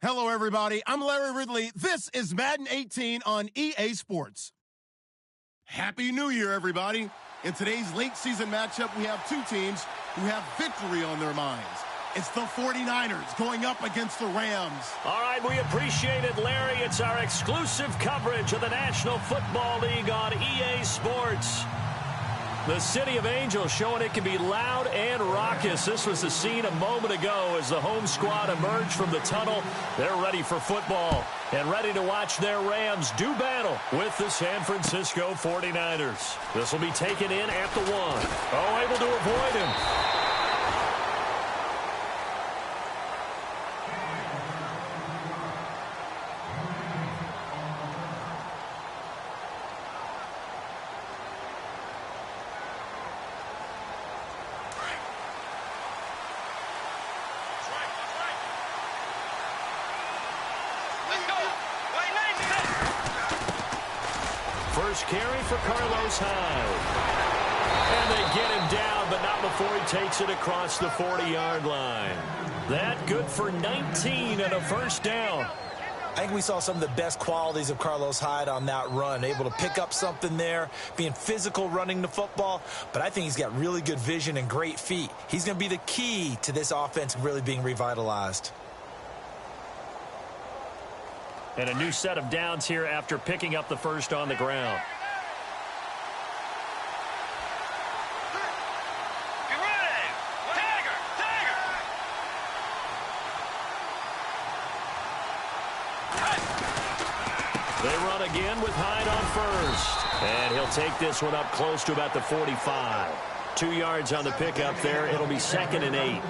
Hello, everybody. I'm Larry Ridley. This is Madden 18 on EA Sports. Happy New Year, everybody. In today's late season matchup, we have two teams who have victory on their minds. It's the 49ers going up against the Rams. All right, we appreciate it, Larry. It's our exclusive coverage of the National Football League on EA Sports. The City of Angels showing it can be loud and raucous. This was the scene a moment ago as the home squad emerged from the tunnel. They're ready for football and ready to watch their Rams do battle with the San Francisco 49ers. This will be taken in at the 1. Oh, able to avoid him. First carry for Carlos Hyde. And they get him down, but not before he takes it across the 40-yard line. That good for 19 and a first down. I think we saw some of the best qualities of Carlos Hyde on that run. Able to pick up something there, being physical running the football. But I think he's got really good vision and great feet. He's going to be the key to this offense really being revitalized. And a new set of downs here after picking up the first on the ground. They run again with Hyde on first. And he'll take this one up close to about the 45. 2 yards on the pickup there. It'll be 2nd and 8.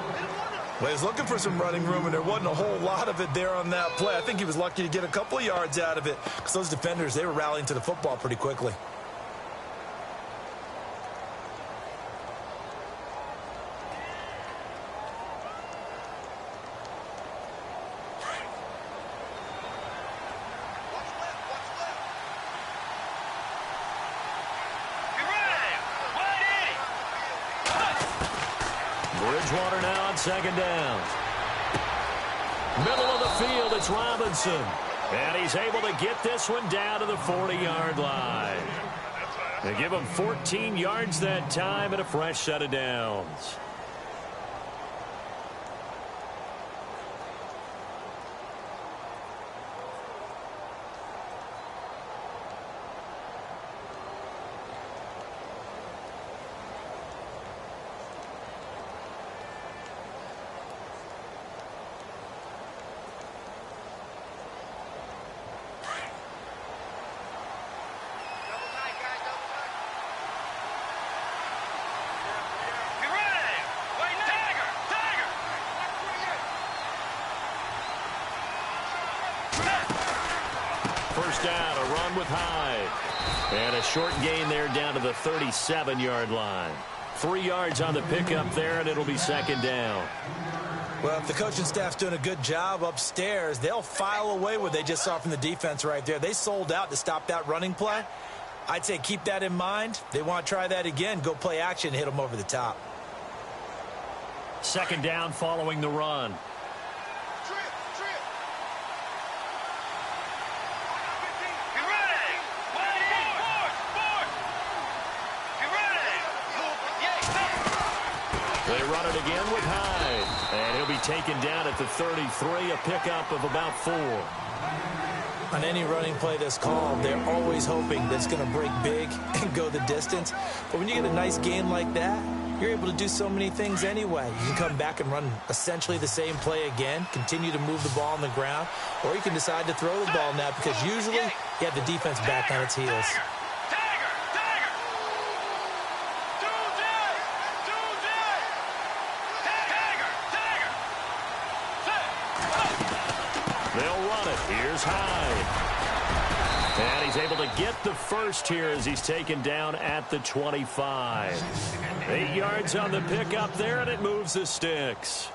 Well, he's looking for some running room, and there wasn't a whole lot of it there on that play. I think he was lucky to get a couple of yards out of it because those defenders, they were rallying to the football pretty quickly. Bridgewater now on 2nd down. Middle of the field, it's Robinson. And he's able to get this one down to the 40-yard line. They give him 14 yards that time and a fresh set of downs. First down, a run with Hyde. And a short gain there down to the 37-yard line. 3 yards on the pickup there, and it'll be 2nd down. Well, if the coaching staff's doing a good job upstairs, they'll file away what they just saw from the defense right there. They sold out to stop that running play. I'd say keep that in mind. They want to try that again. Go play action and hit them over the top. 2nd down following the run. They run it again with Hyde. And he'll be taken down at the 33, a pickup of about 4. On any running play that's called, they're always hoping that it's going to break big and go the distance. But when you get a nice game like that, you're able to do so many things anyway. You can come back and run essentially the same play again, continue to move the ball on the ground, or you can decide to throw the ball now because usually you have the defense back on its heels. They'll run it. Here's Hyde. And he's able to get the first here as he's taken down at the 25. 8 yards on the pickup there, and it moves the sticks.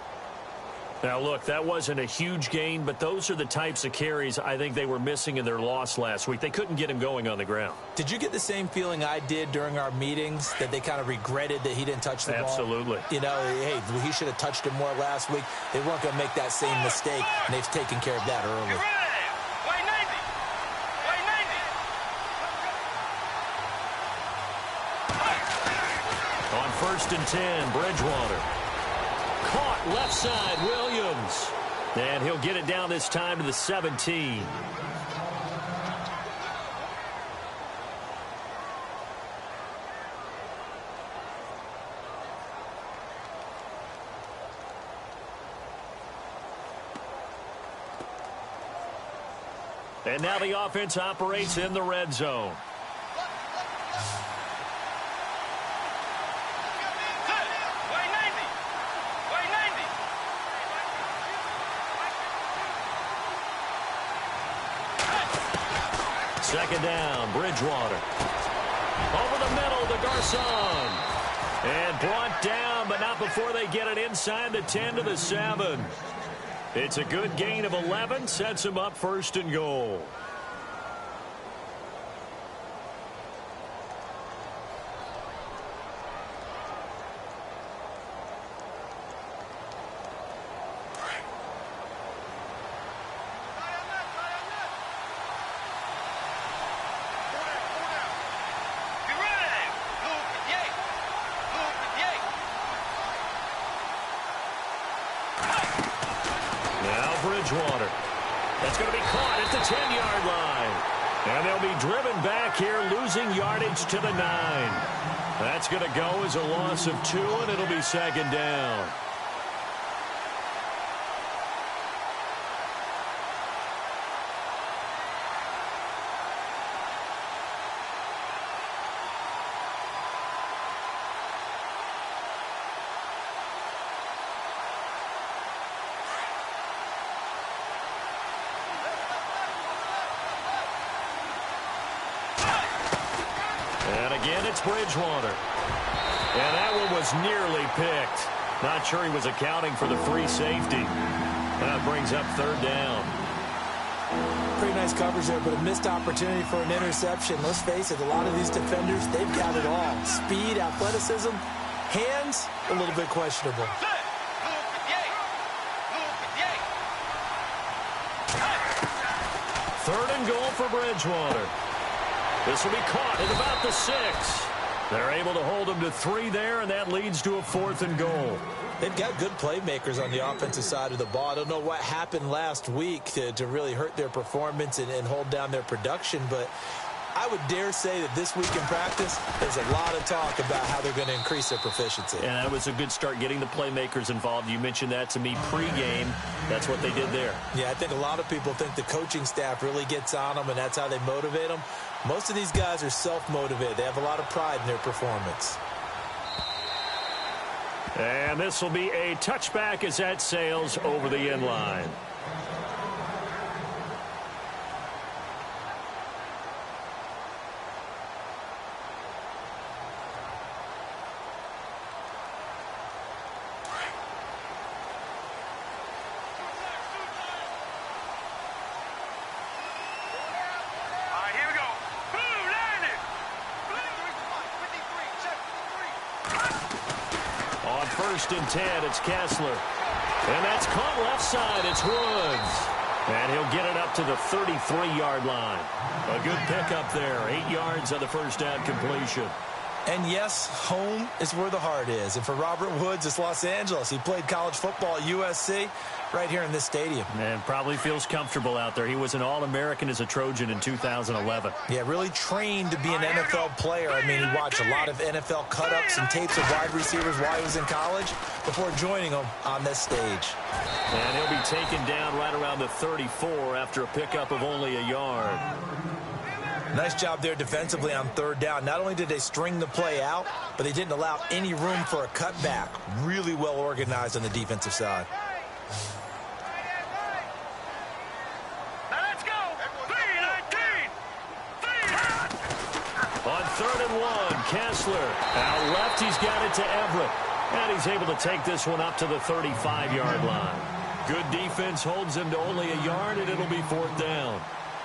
Now, look, that wasn't a huge gain, but those are the types of carries I think they were missing in their loss last week. They couldn't get him going on the ground. Did you get the same feeling I did during our meetings, that they kind of regretted that he didn't touch the ball? Absolutely. You know, hey, he should have touched it more last week. They weren't going to make that same mistake, and they've taken care of that early. On 1st and 10, Bridgewater. Caught left side, Williams. And he'll get it down this time to the 17. And now the offense operates in the red zone. Second down, Bridgewater. Over the middle to Garcon. And brought down, but not before they get it inside the 10 to the 7. It's a good gain of 11, sets him up 1st and goal. Bridgewater. That's going to be caught at the 10-yard line. And they'll be driven back here, losing yardage to the 9. That's going to go as a loss of 2, and it'll be 2nd down. Again, it's Bridgewater. And that one was nearly picked. Not sure he was accounting for the free safety. That brings up 3rd down. Pretty nice coverage there, but a missed opportunity for an interception. Let's face it, a lot of these defenders, they've got it all. Speed, athleticism, hands, a little bit questionable. 3rd and goal for Bridgewater. This will be caught at about the 6. They're able to hold him to 3 there, and that leads to a 4th and goal. They've got good playmakers on the offensive side of the ball. I don't know what happened last week to really hurt their performance and hold down their production, but I would dare say that this week in practice, there's a lot of talk about how they're going to increase their proficiency. And that was a good start, getting the playmakers involved. You mentioned that to me pregame. That's what they did there. Yeah, I think a lot of people think the coaching staff really gets on them, and that's how they motivate them. Most of these guys are self-motivated. They have a lot of pride in their performance. And this will be a touchback as that sails over the end line. On 1st and 10, it's Kessler. And that's caught left side. It's Woods. And he'll get it up to the 33-yard line. A good pickup there. 8 yards on the first down completion. And yes, home is where the heart is. And for Robert Woods, it's Los Angeles. He played college football at USC right here in this stadium. And probably feels comfortable out there. He was an All-American as a Trojan in 2011. Yeah, really trained to be an NFL player. I mean, he watched a lot of NFL cut-ups and tapes of wide receivers while he was in college before joining them on this stage. And he'll be taken down right around the 34 after a pickup of only a yard. Nice job there defensively on 3rd down. Not only did they string the play out, but they didn't allow any room for a cutback. Really well organized on the defensive side. Now let's go. 3-19. On 3rd and 1, Kessler. Out left, he's got it to Everett. And he's able to take this one up to the 35-yard line. Good defense holds them to only a yard, and it'll be 4th down.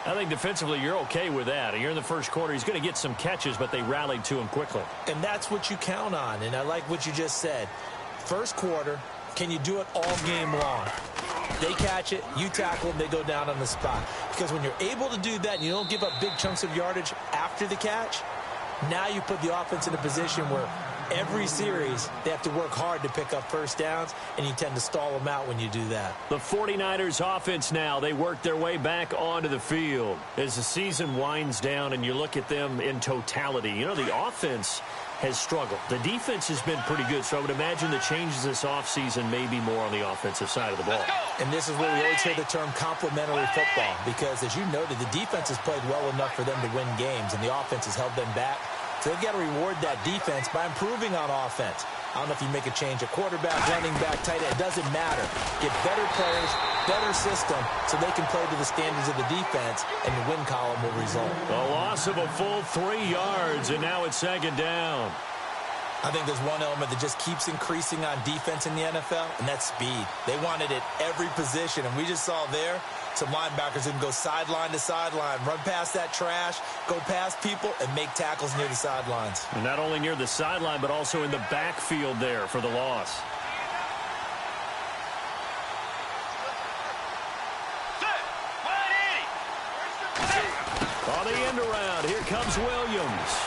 I think defensively you're okay with that. You're in the first quarter. He's going to get some catches, but they rallied to him quickly. And that's what you count on, and I like what you just said. First quarter, can you do it all game long? They catch it, you tackle them, they go down on the spot. Because when you're able to do that and you don't give up big chunks of yardage after the catch, now you put the offense in a position where every series they have to work hard to pick up first downs, and you tend to stall them out when you do that. The 49ers offense now, they work their way back onto the field. As the season winds down and you look at them in totality, you know, the offense has struggled. The defense has been pretty good, so I would imagine the changes this offseason may be more on the offensive side of the ball. And this is where we always hear the term complementary football, because as you noted, the defense has played well enough for them to win games, and the offense has held them back. So they've got to reward that defense by improving on offense. I don't know if you make a change at quarterback, running back, tight end. It doesn't matter. Get better players, better system, so they can play to the standards of the defense, and the win column will result. A loss of a full 3 yards, and now it's 2nd down. I think there's one element that just keeps increasing on defense in the NFL, and that's speed. They want it at every position, and we just saw there some linebackers who can go sideline to sideline, run past that trash, go past people, and make tackles near the sidelines. And not only near the sideline, but also in the backfield there for the loss. On the end around, here comes Williams.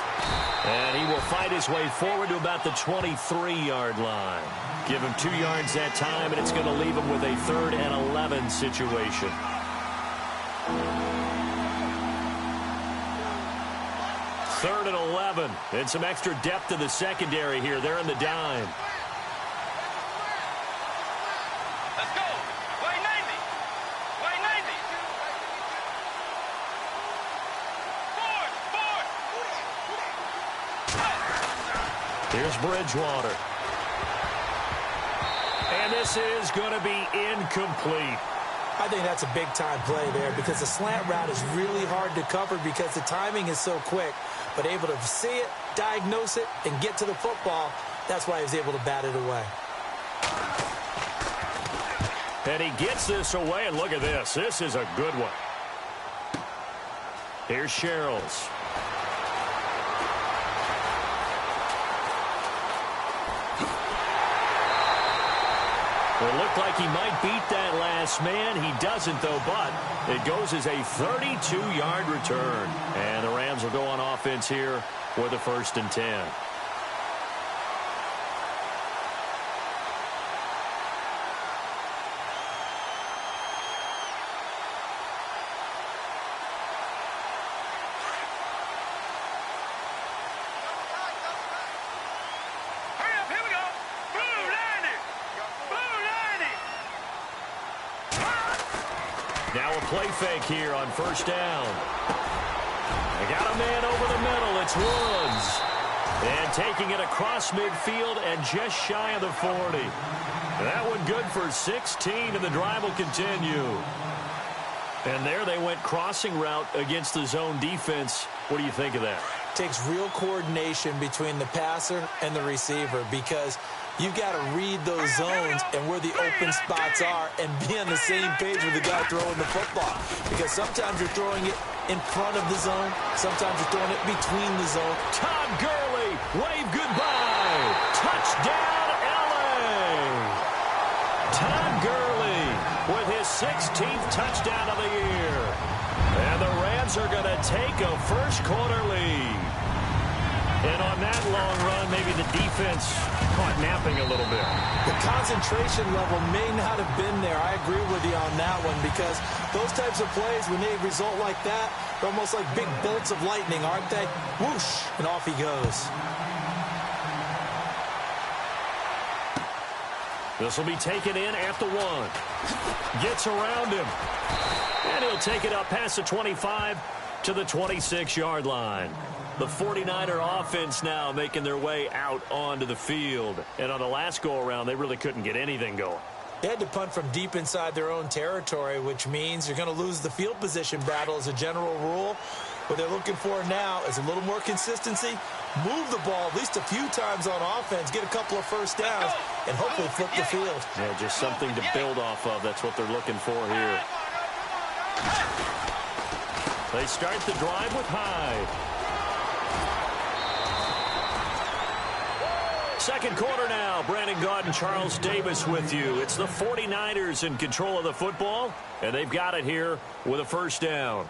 And he will fight his way forward to about the 23-yard line. Give him 2 yards that time, and it's going to leave him with a 3rd and 11 situation. Third and 11, and some extra depth in the secondary here. They're in the dime. Let's go. Way 90. Way 90. Forward. Here's Bridgewater. And this is going to be incomplete. I think that's a big-time play there, because the slant route is really hard to cover because the timing is so quick. But able to see it, diagnose it, and get to the football, that's why he was able to bat it away. And he gets this away, and look at this. This is a good one. Here's Sherrills. It looked like he might beat that last man. He doesn't, though, but it goes as a 32-yard return. And the Rams will go on offense here for the 1st and 10. Now a play fake here on 1st down. They got a man over the middle. It's Woods. And taking it across midfield and just shy of the 40. That one good for 16, and the drive will continue. And there they went crossing route against the zone defense. What do you think of that? Takes real coordination between the passer and the receiver, because you've got to read those zones and where the open spots are and be on the same page with the guy throwing the football. Because sometimes you're throwing it in front of the zone. Sometimes you're throwing it between the zone. Todd Gurley, wave goodbye. Touchdown, L.A. Todd Gurley with his 16th touchdown of the year. And the Rams are going to take a first-quarter lead. And on that long run, maybe the defense caught napping a little bit. The concentration level may not have been there. I agree with you on that one, because those types of plays, when they result like that, they're almost like big bolts of lightning, aren't they? Whoosh, and off he goes. This will be taken in at the 1. Gets around him. And he'll take it up past the 25 to the 26-yard line. The 49er offense now making their way out onto the field. And on the last go-around, they really couldn't get anything going. They had to punt from deep inside their own territory, which means you're going to lose the field position battle as a general rule. What they're looking for now is a little more consistency, move the ball at least a few times on offense, get a couple of first downs, and hopefully flip the field. Yeah, just something to build off of. That's what they're looking for here. They start the drive with Hyde. Second quarter now. Brandon Gaud and Charles Davis with you. It's the 49ers in control of the football, and they've got it here with a first down.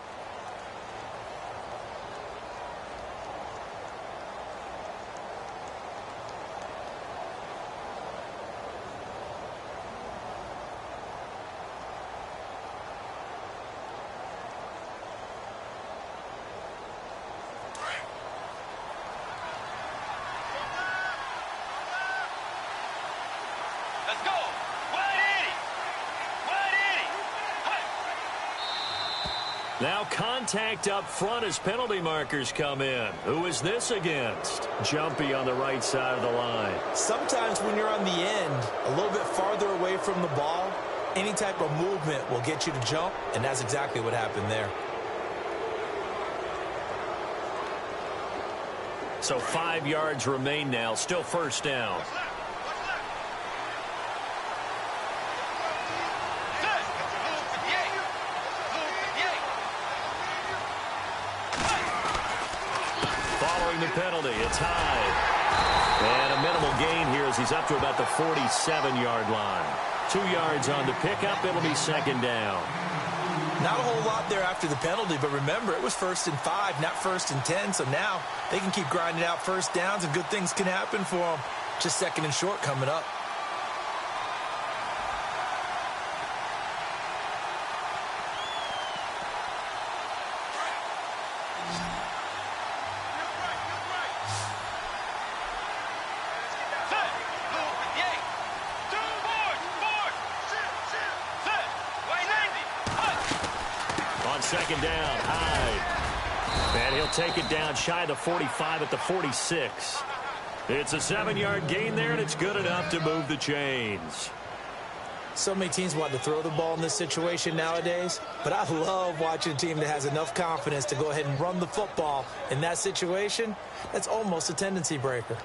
Let's go. 180. 180. Now contact up front as penalty markers come in. Who is this against? Jumpy on the right side of the line. Sometimes when you're on the end, a little bit farther away from the ball, any type of movement will get you to jump, and that's exactly what happened there. So 5 yards remain now. Still first down. Following the penalty, it's Hyde. And a minimal gain here as he's up to about the 47-yard line. 2 yards on the pickup. It'll be second down. Not a whole lot there after the penalty, but remember, it was 1st and 5, not 1st and 10, so now they can keep grinding out first downs and good things can happen for them. Just 2nd and short coming up. Second down, Hyde. And he'll take it down shy of the 45 at the 46. It's a 7-yard gain there, and it's good enough to move the chains. So many teams want to throw the ball in this situation nowadays, but I love watching a team that has enough confidence to go ahead and run the football. In that situation, that's almost a tendency breaker.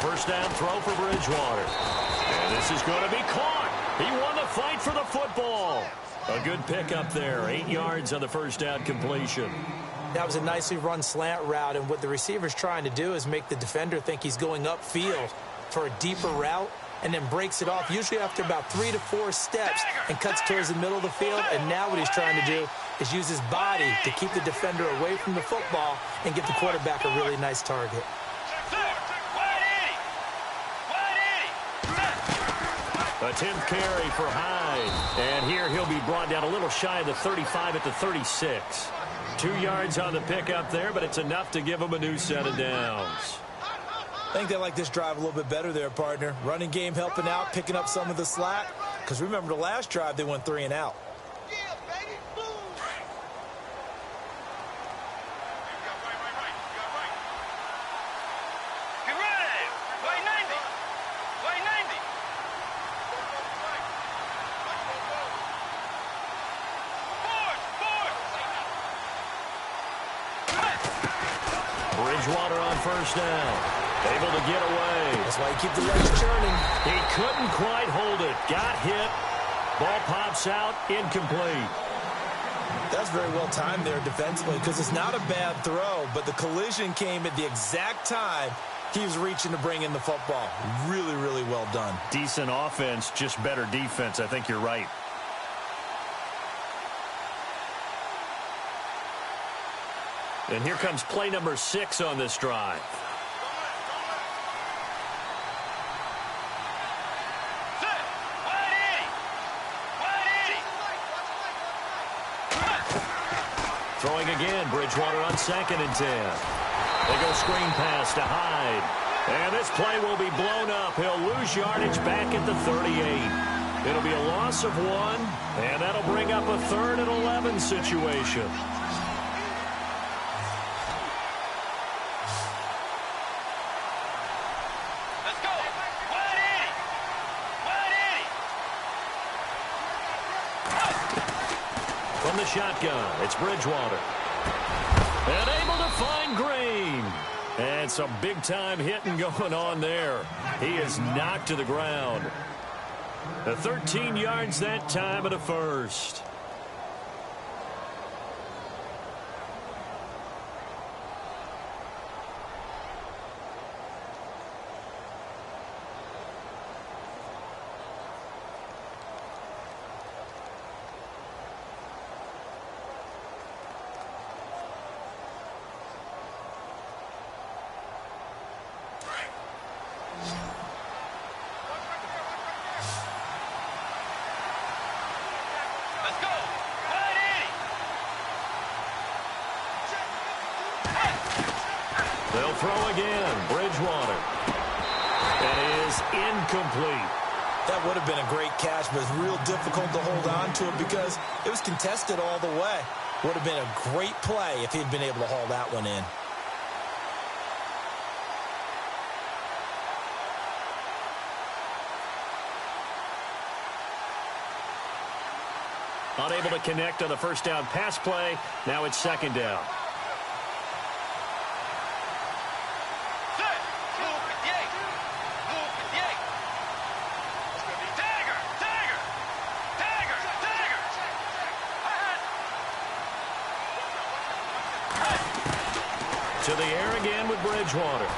First down throw for Bridgewater. And this is going to be caught. He won the fight for the football. A good pickup there. 8 yards on the first down completion. That was a nicely run slant route, and what the receiver's trying to do is make the defender think he's going upfield for a deeper route and then breaks it off, usually after about 3 to 4 steps, and cuts towards the middle of the field. And now what he's trying to do is use his body to keep the defender away from the football and give the quarterback a really nice target. A 10th carry for Hyde. And here he'll be brought down a little shy of the 35 at the 36. 2 yards on the pickup there, but it's enough to give him a new set of downs. I think they like this drive a little bit better there, partner. Running game helping out, picking up some of the slack. Because remember the last drive, they went 3 and out. Bridgewater on first down. Able to get away. That's why you keep the legs churning. He couldn't quite hold it. Got hit. Ball pops out. Incomplete. That's very well timed there defensively because it's not a bad throw, but the collision came at the exact time he was reaching to bring in the football. Really, really well done. Decent offense, just better defense. I think you're right. And here comes play number 6 on this drive. Throwing again, Bridgewater on 2nd and 10. They go screen pass to Hyde. And this play will be blown up. He'll lose yardage back at the 38. It'll be a loss of 1, and that'll bring up a 3rd and 11 situation. Let's go. 180. From the shotgun, it's Bridgewater. And able to find Green. And some big-time hitting going on there. He is knocked to the ground. The 13 yards that time at a first. Let's go. 180. They'll throw again. Bridgewater. That is incomplete. That would have been a great catch, but it's real difficult to hold on to it because it was contested all the way. Would have been a great play if he'd been able to haul that one in. Unable to connect on the first down pass play. Now it's 2nd down. Set. Move 58. Move 58. Dagger. Dagger. Dagger. Dagger. To the air again with Bridgewater.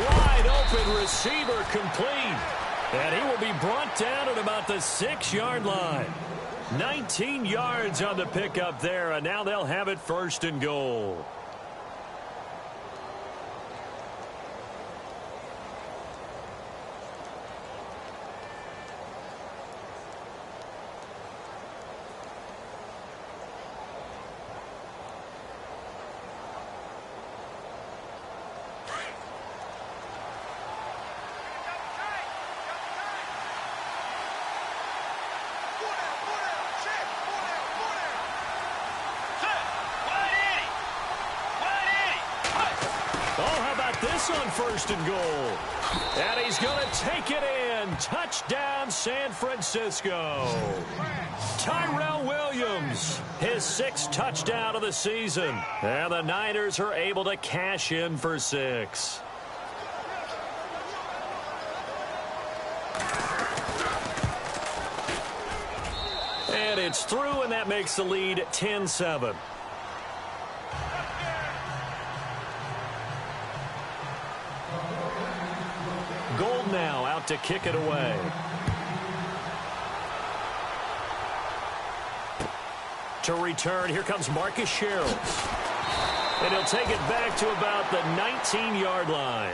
Wide open receiver complete. And he will be brought down at about the 6-yard line. 19 yards on the pickup there, and now they'll have it 1st and goal. This on 1st and goal. And he's going to take it in. Touchdown, San Francisco. Tyrell Williams, his 6th touchdown of the season. And the Niners are able to cash in for 6. And it's through, and that makes the lead 10-7. Now out to kick it away. To return, here comes Marcus Sherrills. And he'll take it back to about the 19-yard line.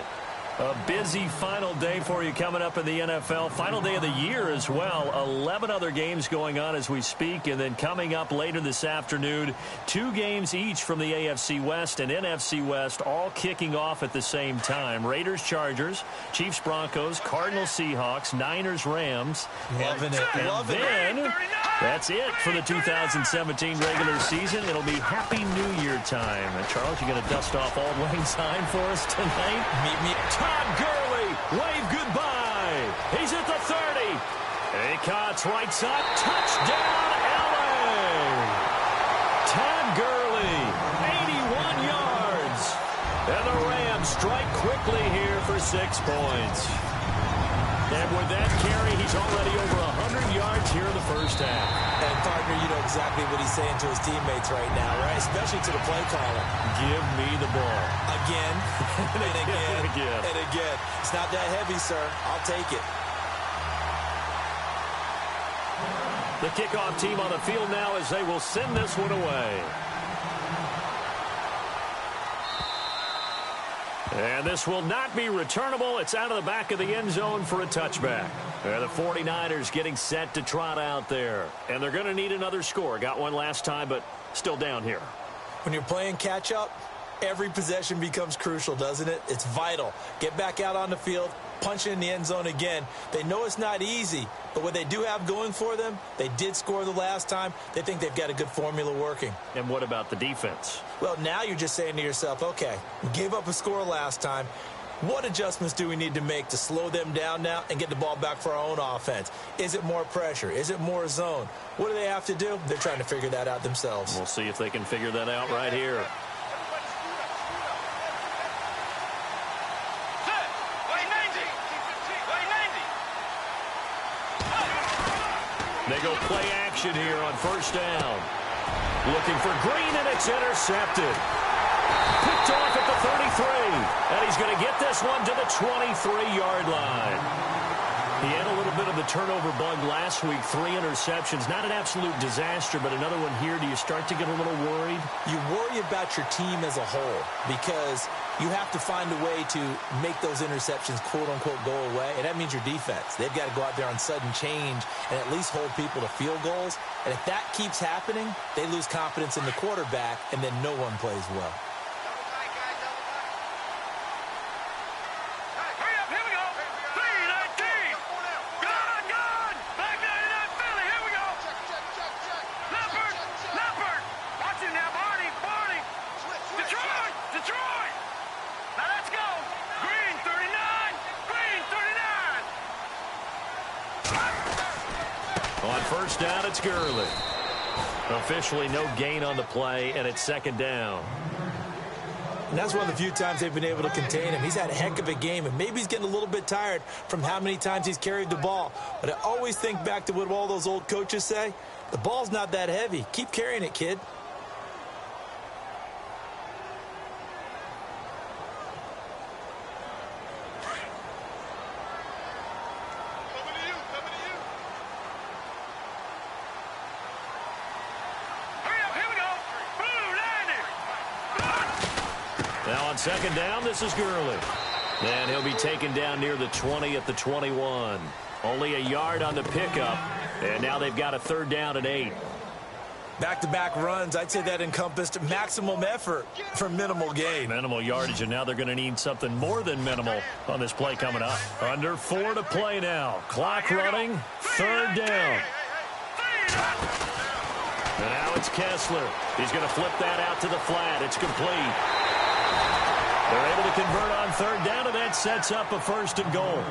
A busy final day for you coming up in the NFL. Final day of the year as well. 11 other games going on as we speak. And then coming up later this afternoon, 2 games each from the AFC West and NFC West, all kicking off at the same time. Raiders, Chargers, Chiefs, Broncos, Cardinals, Seahawks, Niners, Rams. Loving it. And then that's it for the 2017 regular season. It'll be Happy New Year time. And Charles, you going to dust off Auld Lang Syne for us tonight? Meet me. Todd Gurley, wave goodbye. He's at the 30. Acott's right side, touchdown, L.A. Todd Gurley, 81 yards. And the Rams strike quickly here for 6 points. And with that carry, he's already over 100 yards here in the first half. And, partner, you know exactly what he's saying to his teammates right now, right? Especially to the play caller. Give me the ball. Again, and again, and again. It's not that heavy, sir. I'll take it. The kickoff team on the field now as they will send this one away. And this will not be returnable. It's out of the back of the end zone for a touchback. The 49ers getting set to trot out there. And they're going to need another score. Got one last time, but still down here. When you're playing catch-up, Every possession becomes crucial, doesn't it? It's vital. Get back out on the field, punch it in the end zone again. They know it's not easy, but what they do have going for them, they did score the last time. They think they've got a good formula working. And what about the defense? Well, now you're just saying to yourself, okay, we gave up a score last time. What adjustments do we need to make to slow them down now and get the ball back for our own offense? Is it more pressure? Is it more zone? What do they have to do? They're trying to figure that out themselves. We'll see if they can figure that out right here. They go play action here on first down. Looking for Green, and it's intercepted. Picked off at the 33. And he's going to get this one to the 23-yard line. He had a little bit of the turnover bug last week. 3 interceptions. Not an absolute disaster, but another one here. Do you start to get a little worried? You worry about your team as a whole because you have to find a way to make those interceptions, quote-unquote, go away, and that means your defense. They've got to go out there on sudden change and at least hold people to field goals. And if that keeps happening, they lose confidence in the quarterback, and then no one plays well. On first down, it's Gurley. Officially no gain on the play, and it's second down. And that's one of the few times they've been able to contain him. He's had a heck of a game, and maybe he's getting a little bit tired from how many times he's carried the ball. But I always think back to what all those old coaches say. The ball's not that heavy. Keep carrying it, kid. Now on second down, this is Gurley. And he'll be taken down near the 20 at the 21. Only a yard on the pickup. And now they've got a third down and 8. Back-to-back runs, I'd say that encompassed maximum effort for minimal gain. Minimal yardage, and now they're going to need something more than minimal on this play coming up. Under 4 to play now. Clock running, third down. And now it's Kessler. He's going to flip that out to the flat. It's complete. They're able to convert on third down, and that sets up a first and goal.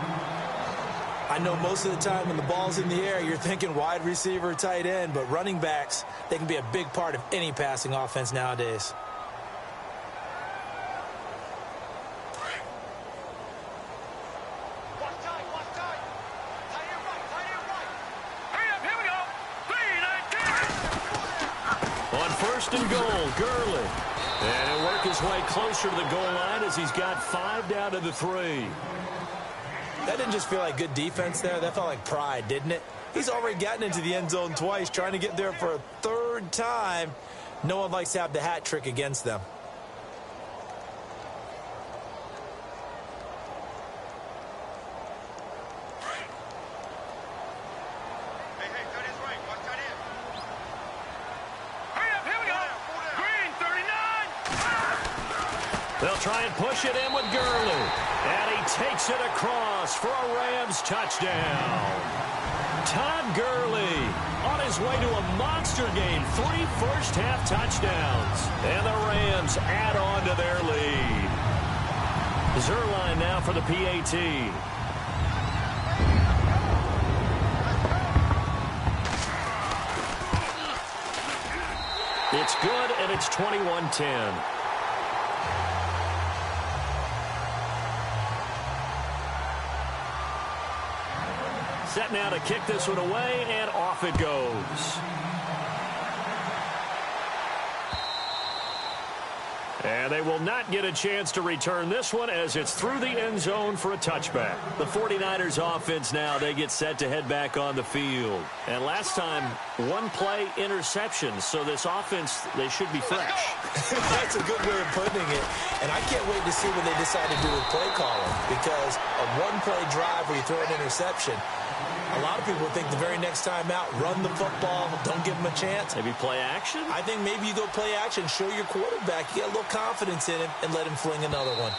I know most of the time when the ball's in the air, you're thinking wide receiver, tight end, but running backs, they can be a big part of any passing offense nowadays. On first and goal, Gurley. And he'll work his way closer to the goal line as he's got 5 down to the 3. That didn't just feel like good defense there. That felt like pride, didn't it? He's already gotten into the end zone twice, trying to get there for a third time. No one likes to have the hat trick against them. They'll try and push it in with Gurley. And he takes it across for a Rams touchdown. Todd Gurley on his way to a monster game. 3 first-half touchdowns. And the Rams add on to their lead. Zerline now for the PAT. It's good, and it's 21-10. Set now to kick this one away, and off it goes. And they will not get a chance to return this one as it's through the end zone for a touchback. The 49ers offense now, they get set to head back on the field. And last time, 1-play interception, so this offense, they should be fresh. That's a good way of putting it. And I can't wait to see what they decide to do with play calling, because a 1-play drive where you throw an interception, A lot of people think the very next time out, run the football, don't give him a chance. Maybe play action? I think maybe you go play action, show your quarterback, you get a little confidence in him, and let him fling another one.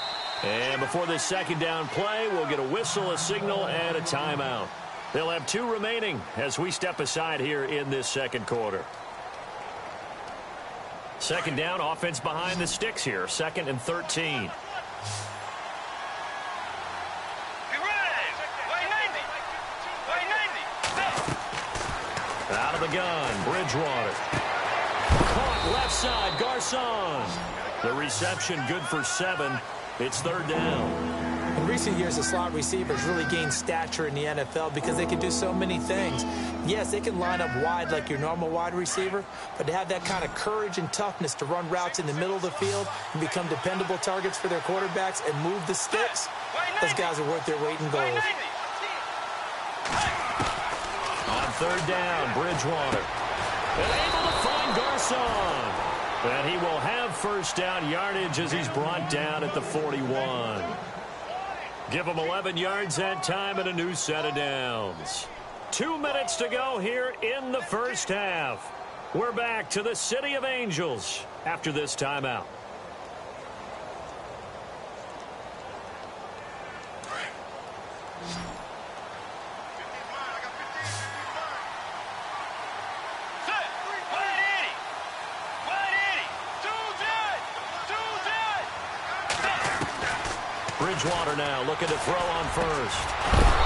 And before this second down play, we'll get a whistle, a signal, and a timeout. They'll have 2 remaining as we step aside here in this second quarter. Second down, offense behind the sticks here. 2nd and 13. Out of the gun, Bridgewater. Caught left side, Garcon. The reception good for 7. It's 3rd down. In recent years, the slot receivers really gained stature in the NFL because they can do so many things. Yes, they can line up wide like your normal wide receiver, but to have that kind of courage and toughness to run routes in the middle of the field and become dependable targets for their quarterbacks and move the sticks, those guys are worth their weight in gold. On 3rd down, Bridgewater. And able to find Garcon. And he will have first down yardage as he's brought down at the 41. Give him 11 yards that time and a new set of downs. 2 minutes to go here in the first half. We're back to the City of Angels after this timeout. Bridgewater now looking to throw on first.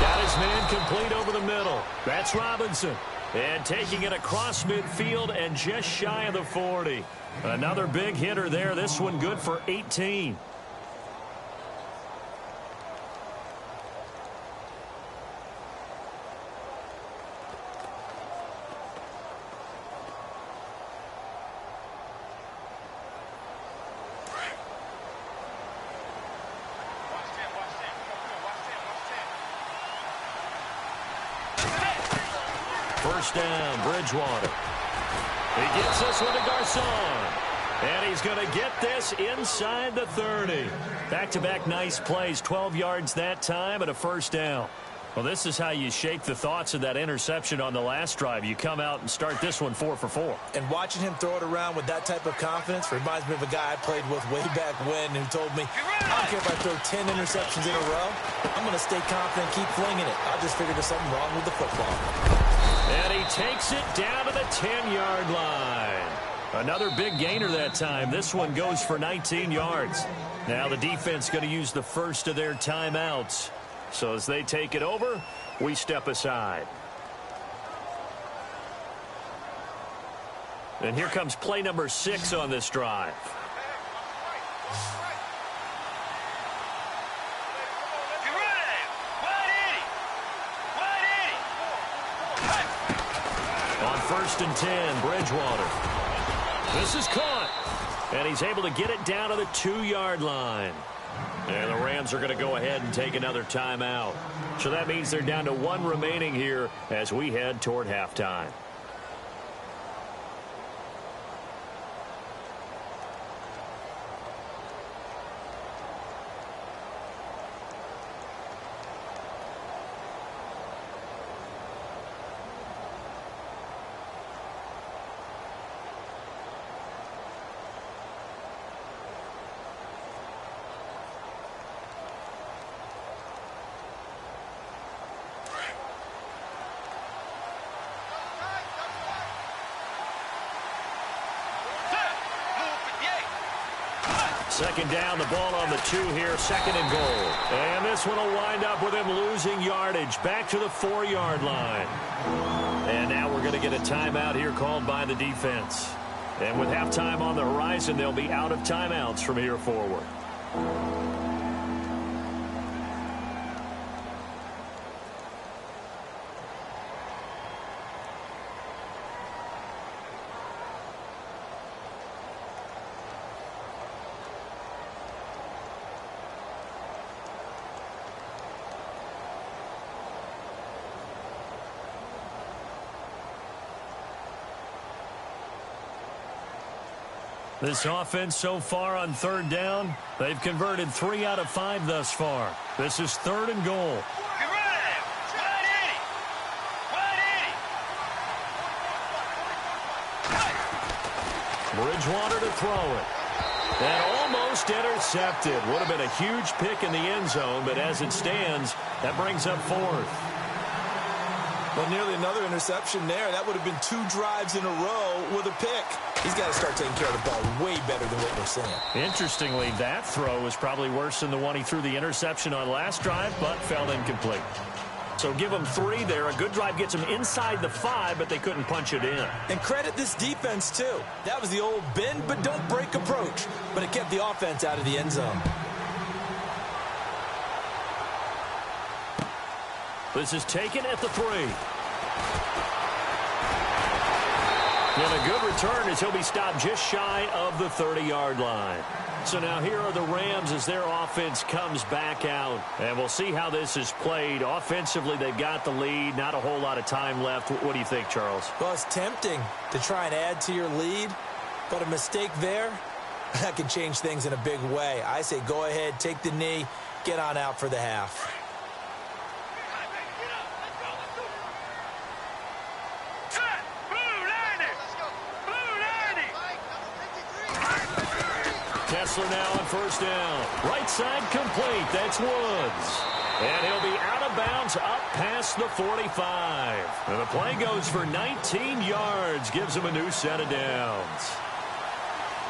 Got his man complete over the middle. That's Robinson. And taking it across midfield and just shy of the 40. Another big hitter there. This one good for 18. First down, Bridgewater. He gets this one to Garcon. And he's going to get this inside the 30. Back-to-back nice plays, 12 yards that time and a first down. Well, this is how you shake the thoughts of that interception on the last drive. You come out and start this one 4 for 4. And watching him throw it around with that type of confidence reminds me of a guy I played with way back when who told me, I don't care if I throw 10 interceptions in a row, I'm going to stay confident and keep flinging it. I just figured there's something wrong with the football. And he takes it down to the 10-yard line. Another big gainer that time. This one goes for 19 yards. Now the defense going to use the first of their timeouts. So as they take it over, we step aside. And here comes play number 6 on this drive. On 1st and 10, Bridgewater. This is caught. And he's able to get it down to the 2-yard line. And the Rams are going to go ahead and take another timeout. So that means they're down to 1 remaining here as we head toward halftime. Second down, the ball on the 2 here, 2nd and goal. And this one will wind up with him losing yardage back to the 4-yard line. And now we're going to get a timeout here called by the defense. And with halftime on the horizon, they'll be out of timeouts from here forward. This offense so far on 3rd down, they've converted 3 out of 5 thus far. This is 3rd and goal. Bridgewater to throw it. And almost intercepted. Would have been a huge pick in the end zone, but as it stands, that brings up fourth. Well, nearly another interception there. That would have been 2 drives in a row with a pick. He's got to start taking care of the ball way better than what we're seeing. Interestingly, that throw was probably worse than the one he threw the interception on last drive, but fell incomplete. So give them 3 there. A good drive gets them inside the 5, but they couldn't punch it in. And credit this defense, too. That was the old bend but don't break approach, but it kept the offense out of the end zone. This is taken at the 3. And a good return as he'll be stopped just shy of the 30-yard line. So now here are the Rams as their offense comes back out. And we'll see how this is played. Offensively, they've got the lead. Not a whole lot of time left. What do you think, Charles? Well, it's tempting to try and add to your lead, but a mistake there, that can change things in a big way. I say go ahead, take the knee, get on out for the half. Kessler now on first down. Right side complete. That's Woods. And he'll be out of bounds up past the 45. And the play goes for 19 yards. Gives him a new set of downs.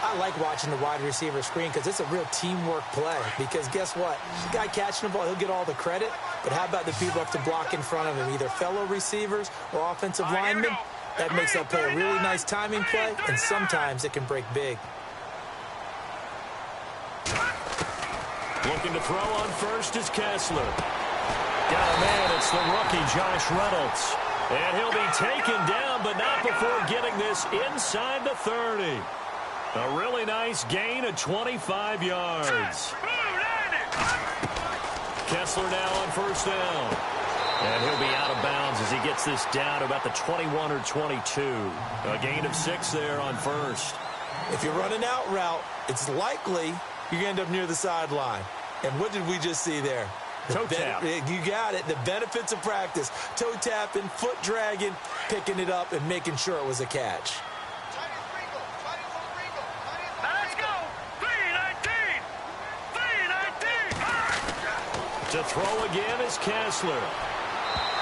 I like watching the wide receiver screen because it's a real teamwork play. Because guess what? The guy catching the ball, he'll get all the credit. But how about the people up to block in front of him? Either fellow receivers or offensive linemen. That makes that play a really nice timing play. And sometimes it can break big. Looking to throw on first is Kessler. Got a man. It's the rookie, Josh Reynolds. And he'll be taken down, but not before getting this inside the 30. A really nice gain of 25 yards. Kessler now on first down. And he'll be out of bounds as he gets this down to about the 21 or 22. A gain of 6 there on first. If you're running out route, it's likely you're going to end up near the sideline. And what did we just see there? Toe tap. You got it. The benefits of practice. Toe tapping, foot dragging, picking it up, and making sure it was a catch. Let's go. 319. 319. To throw again is Kessler.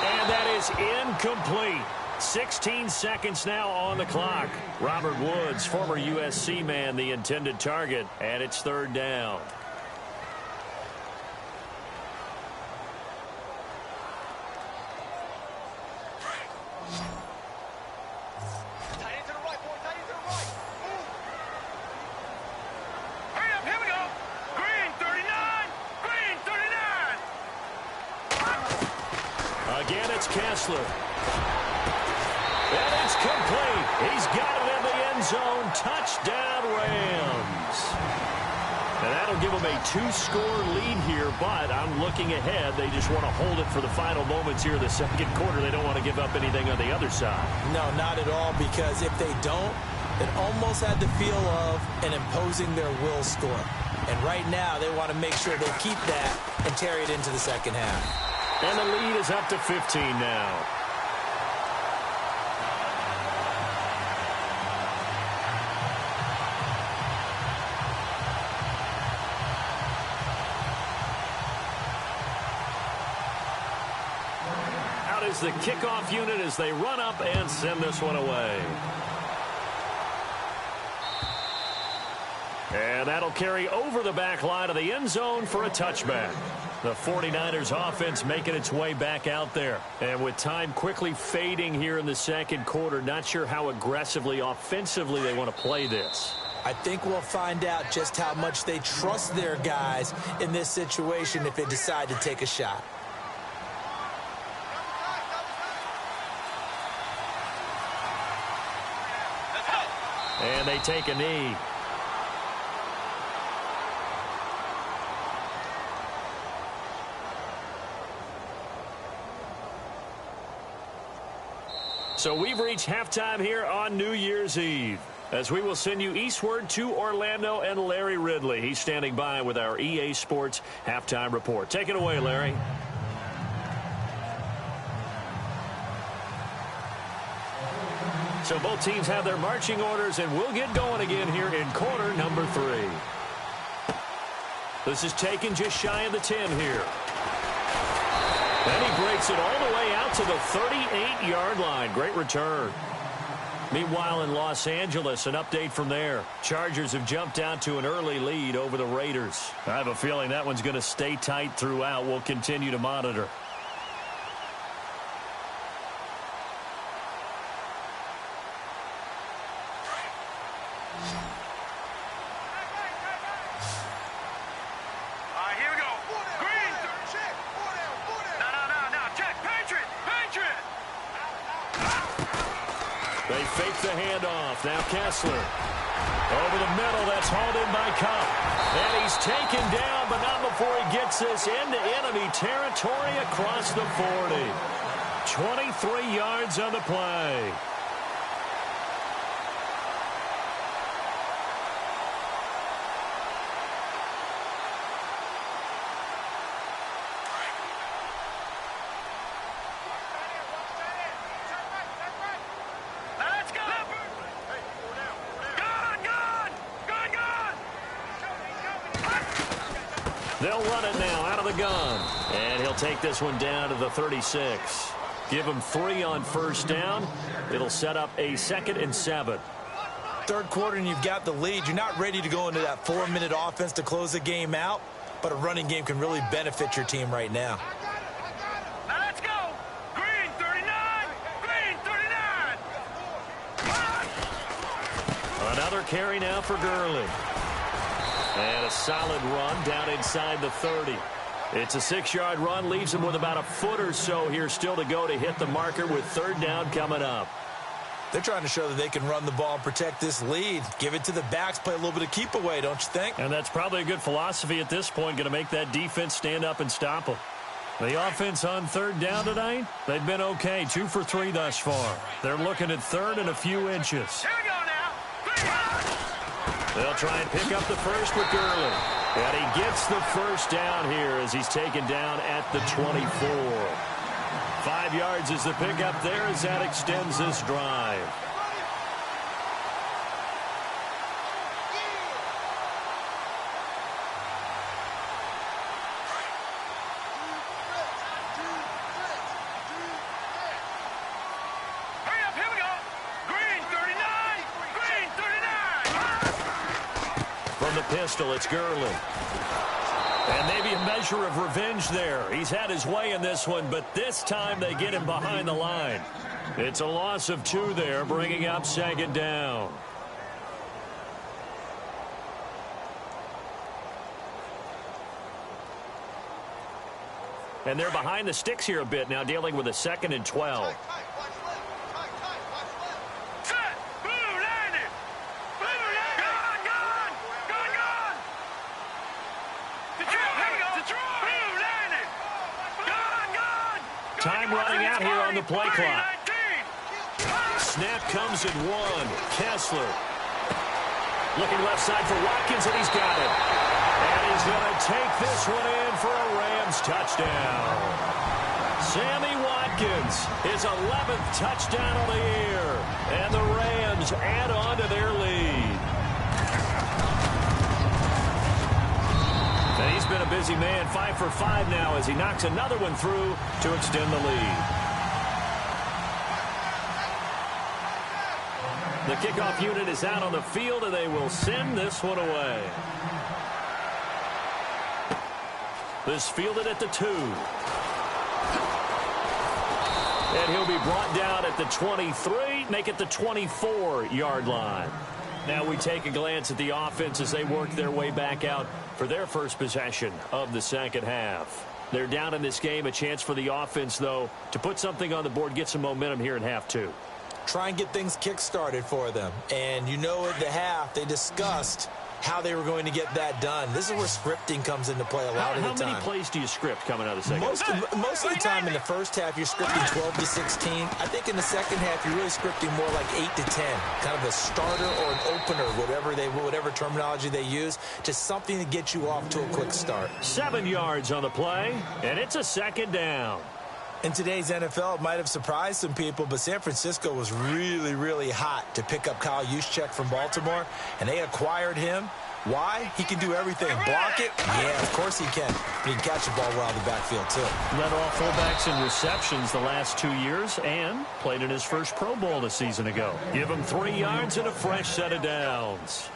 And that is incomplete. 16 seconds now on the clock. Robert Woods, former USC man, the intended target, and it's third down. Tight end to the right, boy. Tight end to the right. Move. Hurry up. Here we go. Green 39. Green 39. Again, it's Kessler. And it's complete. He's got it in the end zone. Touchdown, Rams. And that'll give them a 2-score lead here, but I'm looking ahead. They just want to hold it for the final moments here in the second quarter. They don't want to give up anything on the other side. No, not at all, because if they don't, it almost had the feel of an imposing their will score. And right now, they want to make sure they keep that and carry it into the second half. And the lead is up to 15 now. Is the kickoff unit as they run up and send this one away. And that'll carry over the back line of the end zone for a touchback. The 49ers offense making its way back out there. And with time quickly fading here in the second quarter, not sure how aggressively, offensively they want to play this. I think we'll find out just how much they trust their guys in this situation if they decide to take a shot. And they take a knee. So we've reached halftime here on New Year's Eve, as we will send you eastward to Orlando and Larry Ridley. He's standing by with our EA Sports halftime report. Take it away, Larry. So both teams have their marching orders, and we'll get going again here in quarter number 3. This is taken just shy of the 10 here. And he breaks it all the way out to the 38-yard line. Great return. Meanwhile, in Los Angeles, an update from there. Chargers have jumped out to an early lead over the Raiders. I have a feeling that one's going to stay tight throughout. We'll continue to monitor. They fake the handoff. Now Kessler. Over the middle. That's hauled in by Cup. And he's taken down, but not before he gets this into enemy territory across the 40. 23 yards on the play. They'll run it now out of the gun. And he'll take this one down to the 36. Give him 3 on first down. It'll set up a 2nd and 7. Third quarter and you've got the lead. You're not ready to go into that 4-minute offense to close the game out, but a running game can really benefit your team right now. Now let's go. Green 39. Green 39. Another carry now for Gurley. And a solid run down inside the 30. It's a 6-yard run, leaves him with about a foot or so here still to go to hit the marker with 3rd down coming up. They're trying to show that they can run the ball and protect this lead. Give it to the backs, play a little bit of keep away, don't you think? And that's probably a good philosophy at this point, going to make that defense stand up and stop them. The offense on 3rd down tonight, they've been okay, 2 for 3 thus far. They're looking at 3rd and a few inches. Here we go now. They'll try and pick up the first with Gurley. And he gets the first down here as he's taken down at the 24. 5 yards is the pickup there as that extends this drive. Hurry up, here we go. Green 39. Green 39. From the pistol, it's Gurley. And maybe a measure of revenge there. He's had his way in this one, but this time they get him behind the line. It's a loss of 2 there, bringing up 2nd down. And they're behind the sticks here a bit now, dealing with a 2nd and 12. Time running out here on the play clock. Snap comes in 1. Kessler. Looking left side for Watkins, and he's got it. And he's going to take this one in for a Rams touchdown. Sammy Watkins, his 11th touchdown of the year. And the Rams add on to their lead. And he's been a busy man, 5 for 5 now as he knocks another one through to extend the lead. The kickoff unit is out on the field, and they will send this one away. This fielded at the 2. And he'll be brought down at the 23, make it the 24-yard line. Now we take a glance at the offense as they work their way back out for their first possession of the 2nd half. They're down in this game. A chance for the offense, though, to put something on the board, get some momentum here in half 2. Try and get things kick-started for them. And you know at the half, they discussed how they were going to get that done. This is where scripting comes into play a lot of the time. How many plays do you script coming out of the 2nd? Most of the time in the first half, you're scripting 12 to 16. I think in the 2nd half, you're really scripting more like 8 to 10. Kind of a starter or an opener, whatever terminology they use, just something to get you off to a quick start. 7 yards on the play, and it's a 2nd down. In today's NFL, it might have surprised some people, but San Francisco was really, really hot to pick up Kyle Juszczyk from Baltimore, and they acquired him. Why? He can do everything. Block it? Yeah, of course he can. But he can catch the ball well in the backfield, too. Led all fullbacks in receptions the last 2 years and played in his first Pro Bowl a season ago. Give him 3 yards and a fresh set of downs.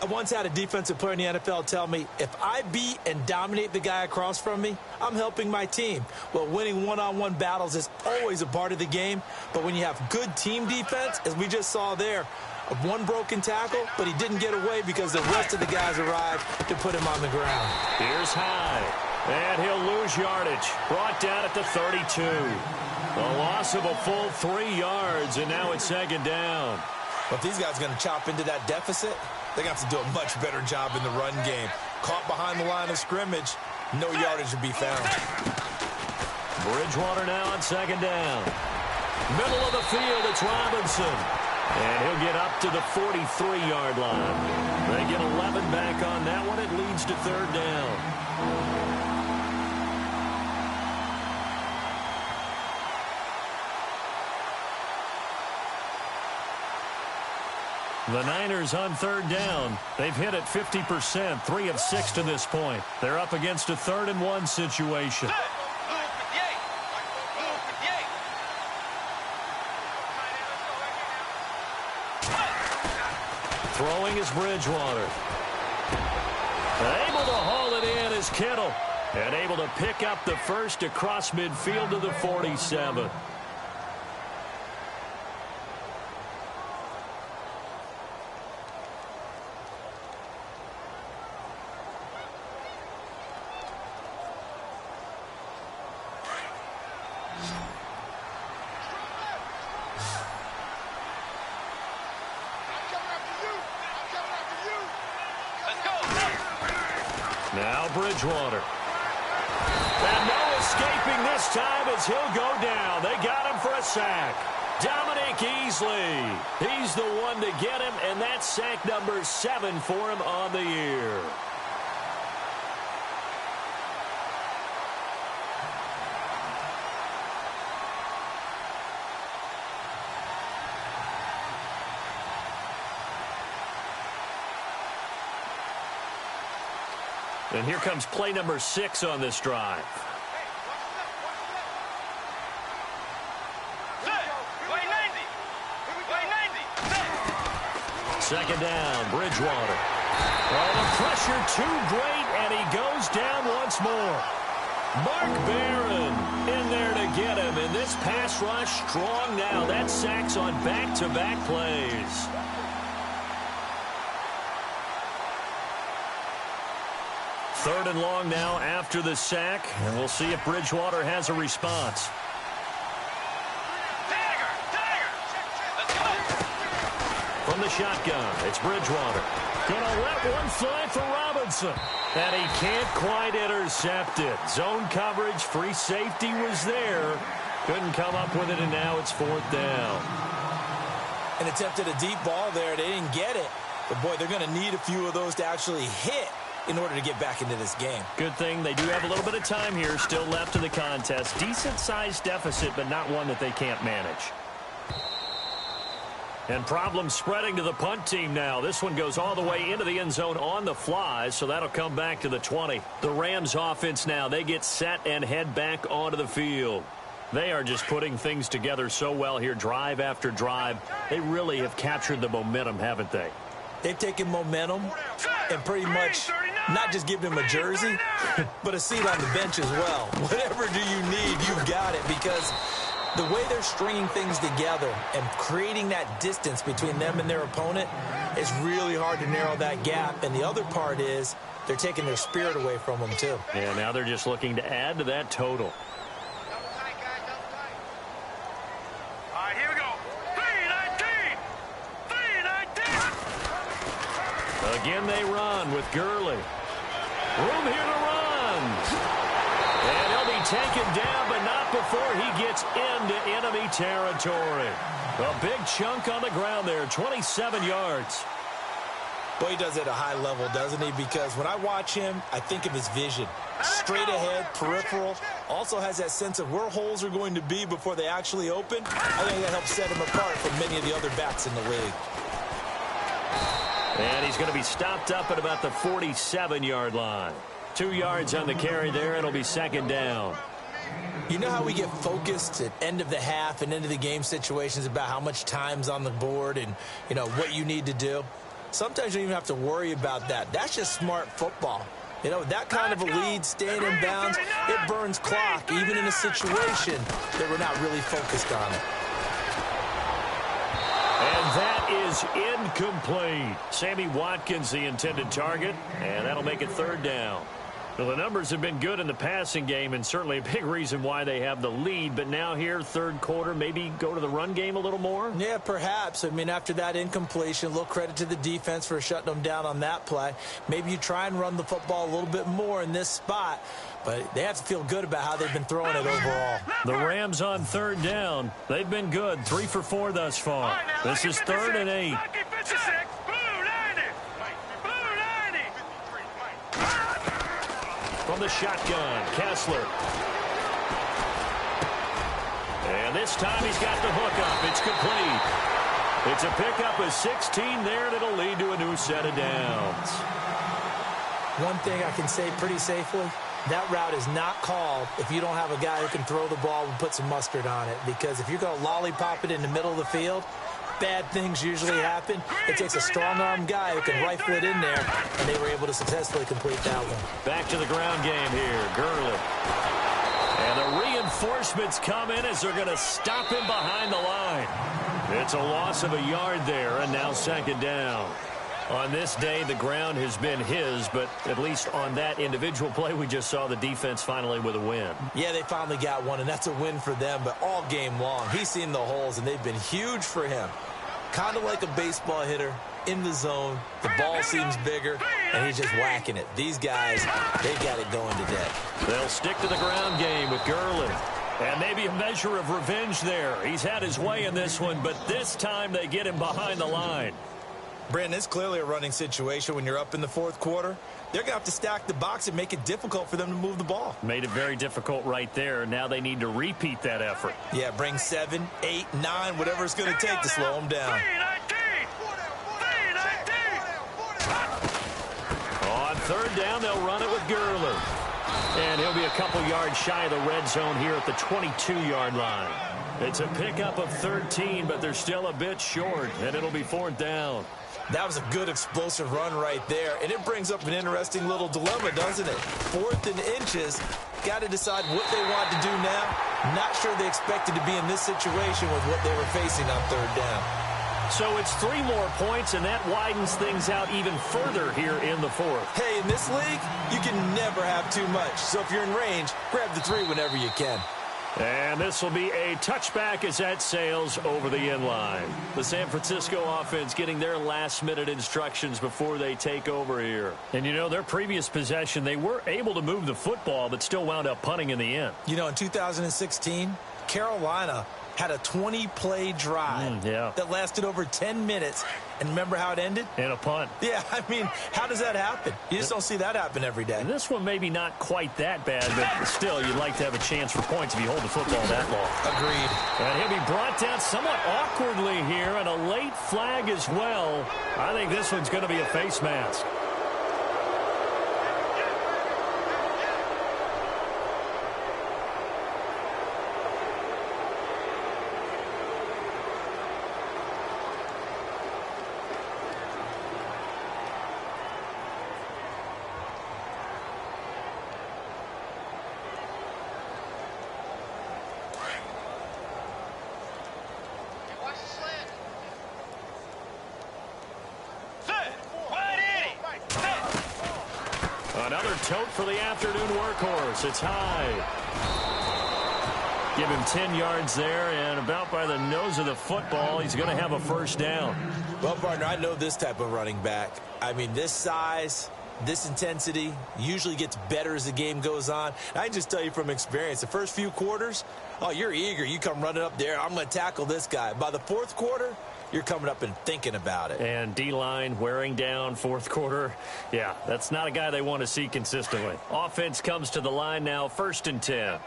I once had a defensive player in the NFL tell me, if I beat and dominate the guy across from me, I'm helping my team. Well, winning one-on-one battles is always a part of the game, but when you have good team defense, as we just saw there, one broken tackle, but he didn't get away because the rest of the guys arrived to put him on the ground. Here's High, and he'll lose yardage. Brought down at the 32. A loss of a full 3 yards, and now it's second down. But if these guys are going to chop into that deficit, they're going to have to do a much better job in the run game. Caught behind the line of scrimmage, no yardage to be found. Bridgewater now on second down. Middle of the field, it's Robinson. And he'll get up to the 43-yard line. They get 11 back on that one. It leads to third down. The Niners on third down. They've hit it 50%, 3 of 6 to this point. They're up against a 3rd and 1 situation. Throwing is Bridgewater. Able to haul it in is Kittle. And able to pick up the first across midfield to the 47. Now Bridgewater. And no escaping this time as he'll go down. They got him for a sack. Dominic Easley. He's the one to get him, and that's sack number 7 for him on the year. And here comes play number 6 on this drive. Second down, Bridgewater. Oh, the pressure too great, and he goes down once more. Mark Barron in there to get him, and this pass rush strong now. That's sacks on back-to-back plays. Third and long now after the sack, and we'll see if Bridgewater has a response. From the shotgun, it's Bridgewater. Gonna let one fly for Robinson. And he can't quite intercept it. Zone coverage, free safety was there. Couldn't come up with it, and now it's 4th down. And attempted a deep ball there. They didn't get it. But, boy, they're going to need a few of those to actually hit in order to get back into this game. Good thing they do have a little bit of time here still left in the contest. Decent-sized deficit, but not one that they can't manage. And problems spreading to the punt team now. This one goes all the way into the end zone on the fly, so that'll come back to the 20. The Rams offense now, they get set and head back onto the field. They are just putting things together so well here, drive after drive. They really have captured the momentum, haven't they? They've taken momentum and pretty much not just given him a jersey, but a seat on the bench as well. Whatever do you need, you've got it, because the way they're stringing things together and creating that distance between them and their opponent is really hard to narrow that gap. And the other part is they're taking their spirit away from them, too. Yeah, now they're just looking to add to that total. All right, here we go. 3-19. 3-19. Again, they run with Gurley. Room here to run. And he'll be taken down, but not before he gets into enemy territory. A big chunk on the ground there, 27 yards. Well, he does it at a high level, doesn't he? Because when I watch him, I think of his vision. Straight ahead, peripheral. Also has that sense of where holes are going to be before they actually open. I think that helps set him apart from many of the other backs in the league. And he's going to be stopped up at about the 47-yard line. 2 yards on the carry there. It'll be second down. You know how we get focused at end of the half and end of the game situations about how much time's on the board and, you know, what you need to do? Sometimes you don't even have to worry about that. That's just smart football. You know, that kind of a lead, staying in bounds, it burns clock, even in a situation that we're not really focused on it. And that is incomplete. Sammy Watkins, the intended target, and that'll make it third down. Well, the numbers have been good in the passing game, and certainly a big reason why they have the lead. But now here, third quarter, maybe go to the run game a little more? Yeah, perhaps. I mean, after that incompletion, a little credit to the defense for shutting them down on that play. Maybe you try and run the football a little bit more in this spot. But they have to feel good about how they've been throwing it overall. The Rams on third down. They've been good, 3 for 4 thus far. This is 3rd and 8. From the shotgun, Kessler. And this time he's got the hook up. It's complete. It's a pickup of 16 there, and it'll lead to a new set of downs. One thing I can say pretty safely, that route is not called if you don't have a guy who can throw the ball and put some mustard on it. Because if you're going to lollipop it in the middle of the field, bad things usually happen. It takes a strong-arm guy who can rifle it in there, and they were able to successfully complete that one. Back to the ground game here, Gurley. And the reinforcements come in as they're going to stop him behind the line. It's a loss of a yard there, and now second down. On this day, the ground has been his, but at least on that individual play, we just saw the defense finally with a win. Yeah, they finally got one, and that's a win for them, but all game long, he's seen the holes, and they've been huge for him. Kind of like a baseball hitter in the zone. The ball seems bigger, and he's just whacking it. These guys, they've got it going today. They'll stick to the ground game with Gurley. And maybe a measure of revenge there. He's had his way in this one, but this time they get him behind the line. Brandon, it's clearly a running situation when you're up in the fourth quarter. They're going to have to stack the box and make it difficult for them to move the ball. Made it very difficult right there. Now they need to repeat that effort. Yeah, bring 7, 8, 9, whatever it's going to take to slow them down. On third down, they'll run it with Gurley. And he'll be a couple yards shy of the red zone here at the 22-yard line. It's a pickup of 13, but they're still a bit short, and it'll be fourth down. That was a good explosive run right there, and it brings up an interesting little dilemma, doesn't it? 4th and inches, got to decide what they want to do now. Not sure they expected to be in this situation with what they were facing on third down. So it's 3 more points, and that widens things out even further here in the fourth. Hey, in this league, you can never have too much. So if you're in range, grab the 3 whenever you can. And this will be a touchback as that sails over the end line. The San Francisco offense getting their last-minute instructions before they take over here. And, you know, their previous possession, they were able to move the football but still wound up punting in the end. You know, in 2016, Carolina had a 20-play drive that lasted over 10 minutes. And remember how it ended? In a punt. Yeah, I mean, how does that happen? You just don't see that happen every day. And this one maybe not quite that bad, but still, you'd like to have a chance for points if you hold the football that long. Agreed. And he'll be brought down somewhat awkwardly here, and a late flag as well. I think this one's going to be a face mask. Another tote for the afternoon workhorse. It's high. Give him 10 yards there, and about by the nose of the football, he's going to have a first down. Well, partner, I know this type of running back. I mean, this size, this intensity usually gets better as the game goes on. I can just tell you from experience, the first few quarters, oh, you're eager. You come running up there, I'm going to tackle this guy. By the fourth quarter, you're coming up and thinking about it. And D-line wearing down fourth quarter. Yeah, that's not a guy they want to see consistently. Offense comes to the line now, 1st and 10.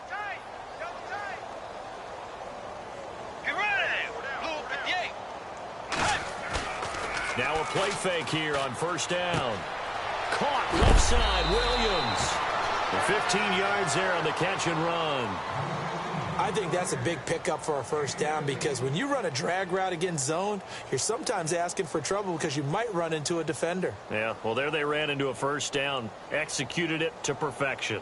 Now a play fake here on 1st down. Caught left side, Williams. 15 yards there on the catch and run. I think that's a big pickup for a 1st down, because when you run a drag route against zone, you're sometimes asking for trouble because you might run into a defender. Yeah, well, there they ran into a 1st down. Executed it to perfection.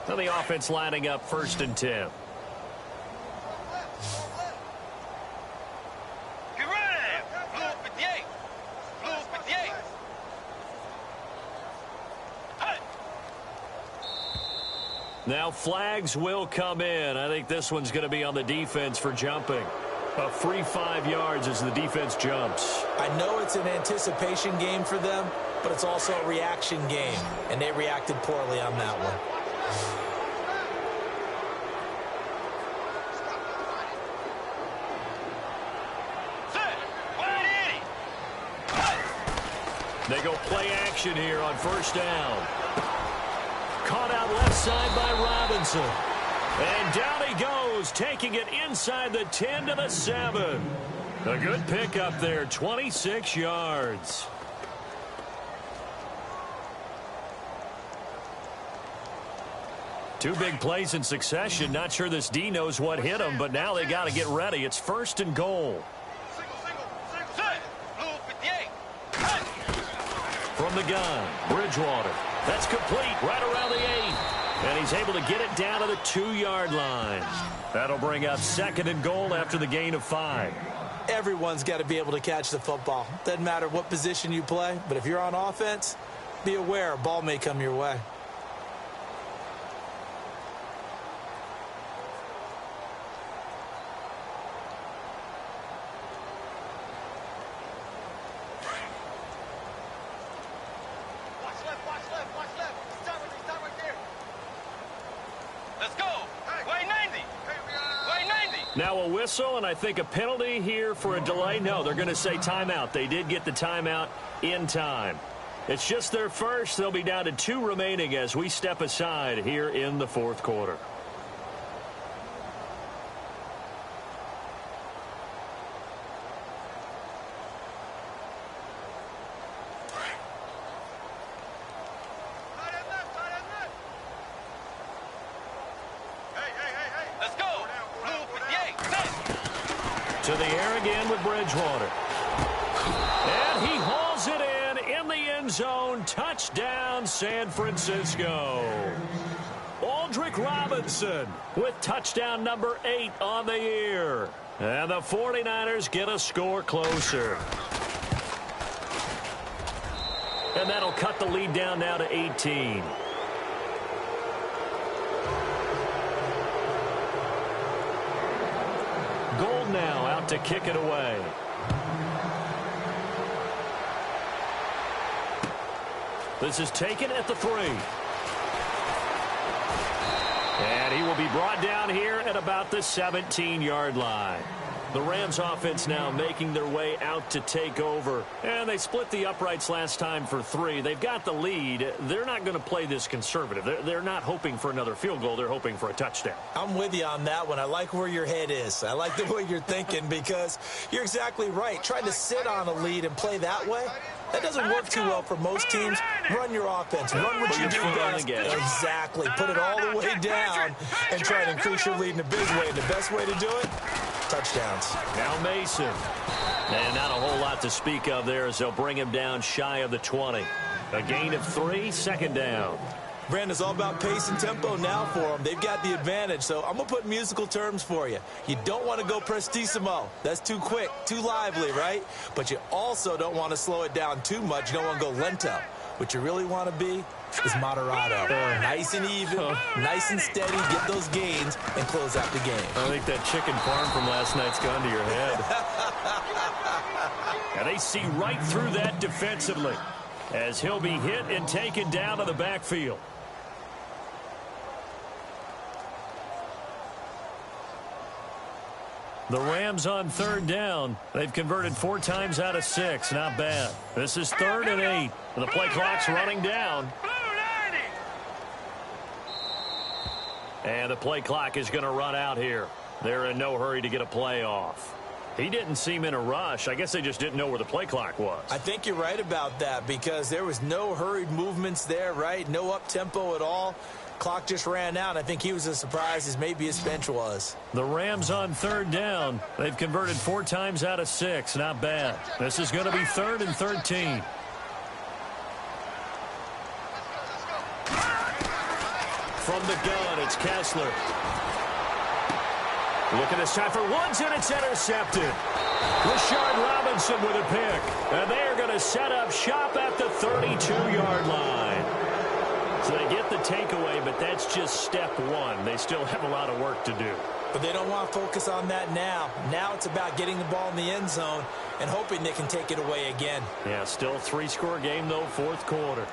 Now the offense lining up 1st and 10. Now flags will come in. I think this one's going to be on the defense for jumping. A free 5 yards as the defense jumps. I know it's an anticipation game for them, but it's also a reaction game, and they reacted poorly on that one. They go play action here on 1st down. Caught out left side by Robinson. And down he goes, taking it inside the 10 to the 7. A good pickup there, 26 yards. Two big plays in succession. Not sure this D knows what hit him, but now they got to get ready. It's 1st and goal. From the gun, Bridgewater. That's complete right around the 8. And he's able to get it down to the 2-yard line. That'll bring up 2nd and goal after the gain of 5. Everyone's got to be able to catch the football. Doesn't matter what position you play, but if you're on offense, be aware a ball may come your way. Now a whistle, and I think a penalty here for a delay. No, they're going to say timeout. They did get the timeout in time. It's just their first. They'll be down to 2 remaining as we step aside here in the 4th quarter. To the air again with Bridgewater. And he hauls it in the end zone. Touchdown, San Francisco. Aldrick Robinson with touchdown number 8 on the year. And the 49ers get a score closer. And that'll cut the lead down now to 18. Gold now out to kick it away. This is taken at the 3. And he will be brought down here at about the 17-yard line. The Rams offense now making their way out to take over. And they split the uprights last time for 3. They've got the lead. They're not going to play this conservative. They're not hoping for another field goal. They're hoping for a touchdown. I'm with you on that one. I like where your head is. I like the way you're thinking, because you're exactly right. Trying to sit on a lead and play that way, that doesn't work too well for most teams. Run your offense. Run what you do best. Exactly. Put it all the way down and try to increase your lead in a big way. And the best way to do it, touchdowns. Now Mason. And not a whole lot to speak of there as they'll bring him down shy of the 20. A gain of 3, 2nd down. Brandon, it's all about pace and tempo now for them. They've got the advantage, so I'm going to put musical terms for you. You don't want to go prestissimo. That's too quick, too lively, right? But you also don't want to slow it down too much. You don't want to go lento. What you really want to be is moderato. Nice and even, nice and steady, get those gains, and close out the game. I think that chicken farm from last night's gone to your head. And they see right through that defensively as he'll be hit and taken down to the backfield. The Rams on third down. They've converted 4 times out of 6. Not bad. This is 3rd and 8. The play clock's running down. And the play clock is going to run out here. They're in no hurry to get a play off. He didn't seem in a rush. I guess they just didn't know where the play clock was. I think you're right about that because there was no hurried movements there, right? No up-tempo at all. Clock just ran out. I think he was as surprised as maybe his bench was. The Rams on third down. They've converted 4 times out of 6. Not bad. This is going to be 3rd and 13. From the gun, it's Kessler. Look at this time for Woods, and it's intercepted. Rashard Robinson with a pick. And they're going to set up shop at the 32-yard line. So they get the takeaway, but that's just step 1. They still have a lot of work to do. But they don't want to focus on that now. Now it's about getting the ball in the end zone and hoping they can take it away again. Yeah, still a 3-score game, though, 4th quarter.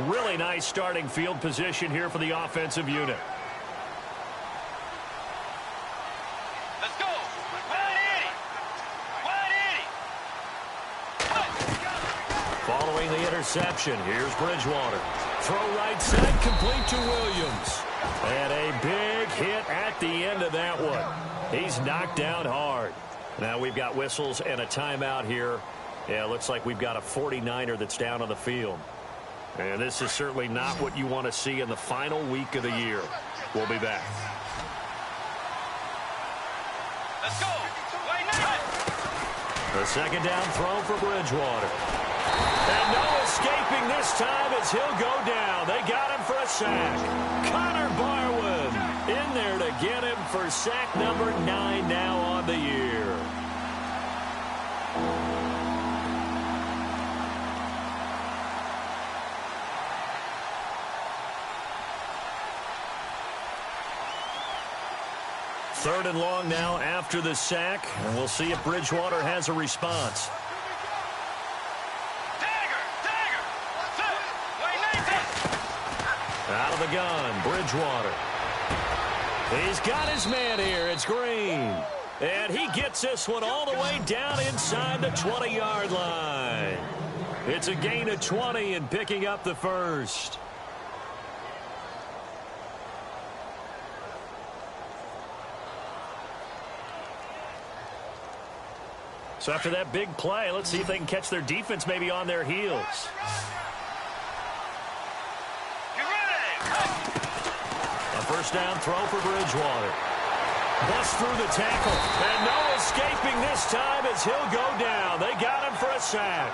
Really nice starting field position here for the offensive unit. Let's go. 180. Following the interception, here's Bridgewater. Throw right side, complete to Williams. And a big hit at the end of that one. He's knocked down hard. Now we've got whistles and a timeout here. Yeah, it looks like we've got a 49er that's down on the field. And this is certainly not what you want to see in the final week of the year. We'll be back. Let's go. The second down throw for Bridgewater. And no escaping this time as he'll go down. They got him for a sack. Connor Barwin in there to get him for sack number 9 now on the year. Third and long now after the sack, and we'll see if Bridgewater has a response. Out of the gun, Bridgewater. He's got his man here. It's Green. And he gets this one all the way down inside the 20-yard line. It's a gain of 20 and picking up the first. So after that big play, let's see if they can catch their defense maybe on their heels. A first down throw for Bridgewater. Bust through the tackle. And no escaping this time as he'll go down. They got him for a sack.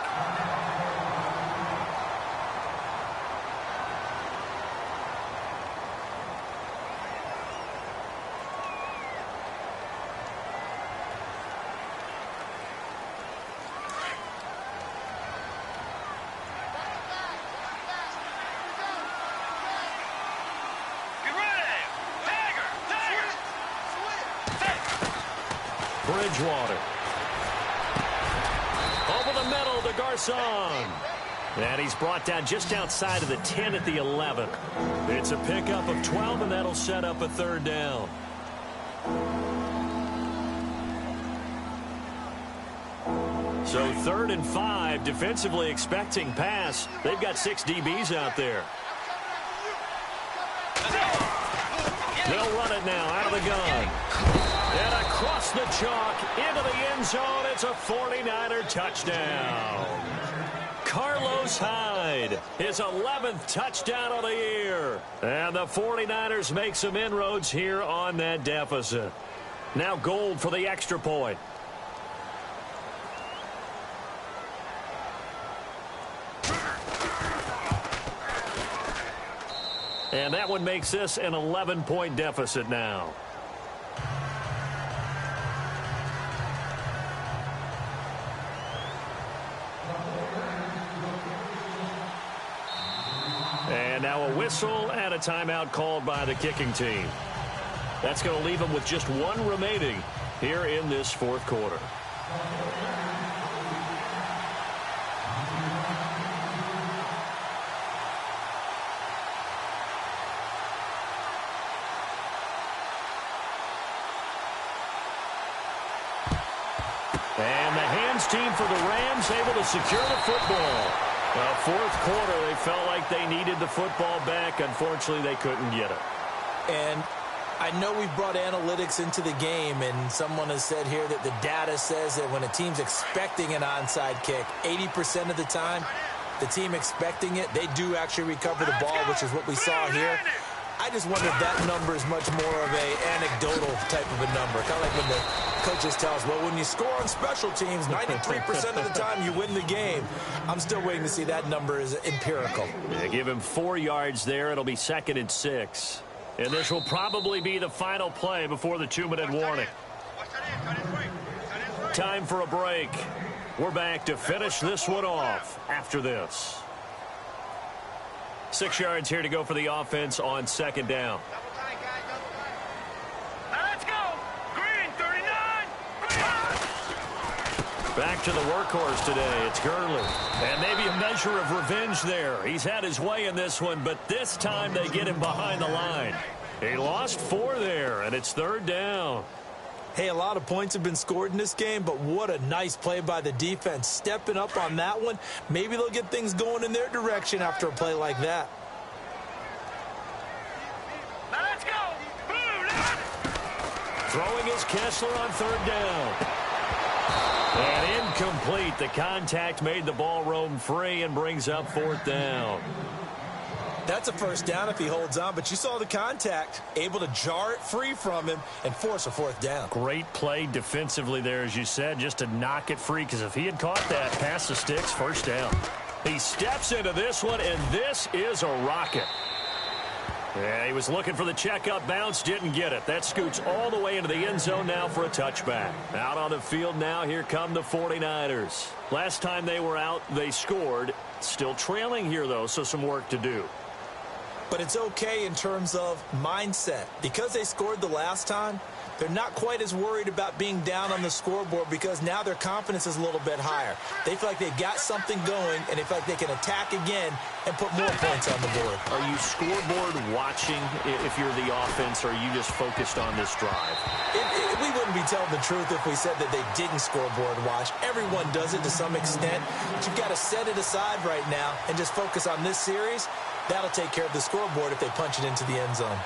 Bridgewater. Over the middle to Garcon. And he's brought down just outside of the 10 at the 11. It's a pickup of 12, and that'll set up a third down. So 3rd and 5, defensively expecting pass. They've got 6 DBs out there. They'll run it now out of the gun. And across the chalk into the end zone. It's a 49er touchdown. Carlos Hyde, his 11th touchdown of the year. And the 49ers make some inroads here on that deficit. Now Gold for the extra point. And that one makes this an 11-point deficit now. And now a whistle and a timeout called by the kicking team. That's going to leave them with just 1 remaining here in this 4th quarter. team for the Rams able to secure the football. Well, fourth quarter, they felt like they needed the football back. Unfortunately, they couldn't get it. And I know we've brought analytics into the game, and someone has said here that the data says that when a team's expecting an onside kick, 80% of the time, the team expecting it, they do actually recover the ball, which is what we saw here. I just wonder if that number is much more of an anecdotal type of a number. Kind of like when the coaches tell us, well, when you score on special teams, 93% of the time you win the game. I'm still waiting to see that number is empirical. Yeah, give him 4 yards there. It'll be 2nd and 6. And this will probably be the final play before the 2-minute warning. Time for a break. We're back to finish this one off after this. 6 yards here to go for the offense on 2nd down. Let's go. Green, 39. Back to the workhorse today. It's Gurley. And maybe a measure of revenge there. He's had his way in this one, but this time they get him behind the line. He lost 4 there, and it's 3rd down. Hey, a lot of points have been scored in this game, but what a nice play by the defense. Stepping up on that one, maybe they'll get things going in their direction after a play like that. Let's go. Throwing is Kessler on 3rd down. And incomplete. The contact made the ball roam free and brings up 4th down. That's a 1st down if he holds on, but you saw the contact, able to jar it free from him and force a 4th down. Great play defensively there, as you said, just to knock it free, because if he had caught that, past the sticks, 1st down. He steps into this one, and this is a rocket. Yeah, he was looking for the checkup bounce, didn't get it. That scoots all the way into the end zone now for a touchback. Out on the field now, here come the 49ers. Last time they were out, they scored. Still trailing here, though, so some work to do. But it's okay in terms of mindset. Because they scored the last time, they're not quite as worried about being down on the scoreboard because now their confidence is a little bit higher. They feel like they've got something going, and they feel like they can attack again and put more points on the board. Are you scoreboard watching if you're the offense, or are you just focused on this drive? We wouldn't be telling the truth if we said that they didn't scoreboard watch. Everyone does it to some extent, but you've got to set it aside right now and just focus on this series. That'll take care of the scoreboard if they punch it into the end zone.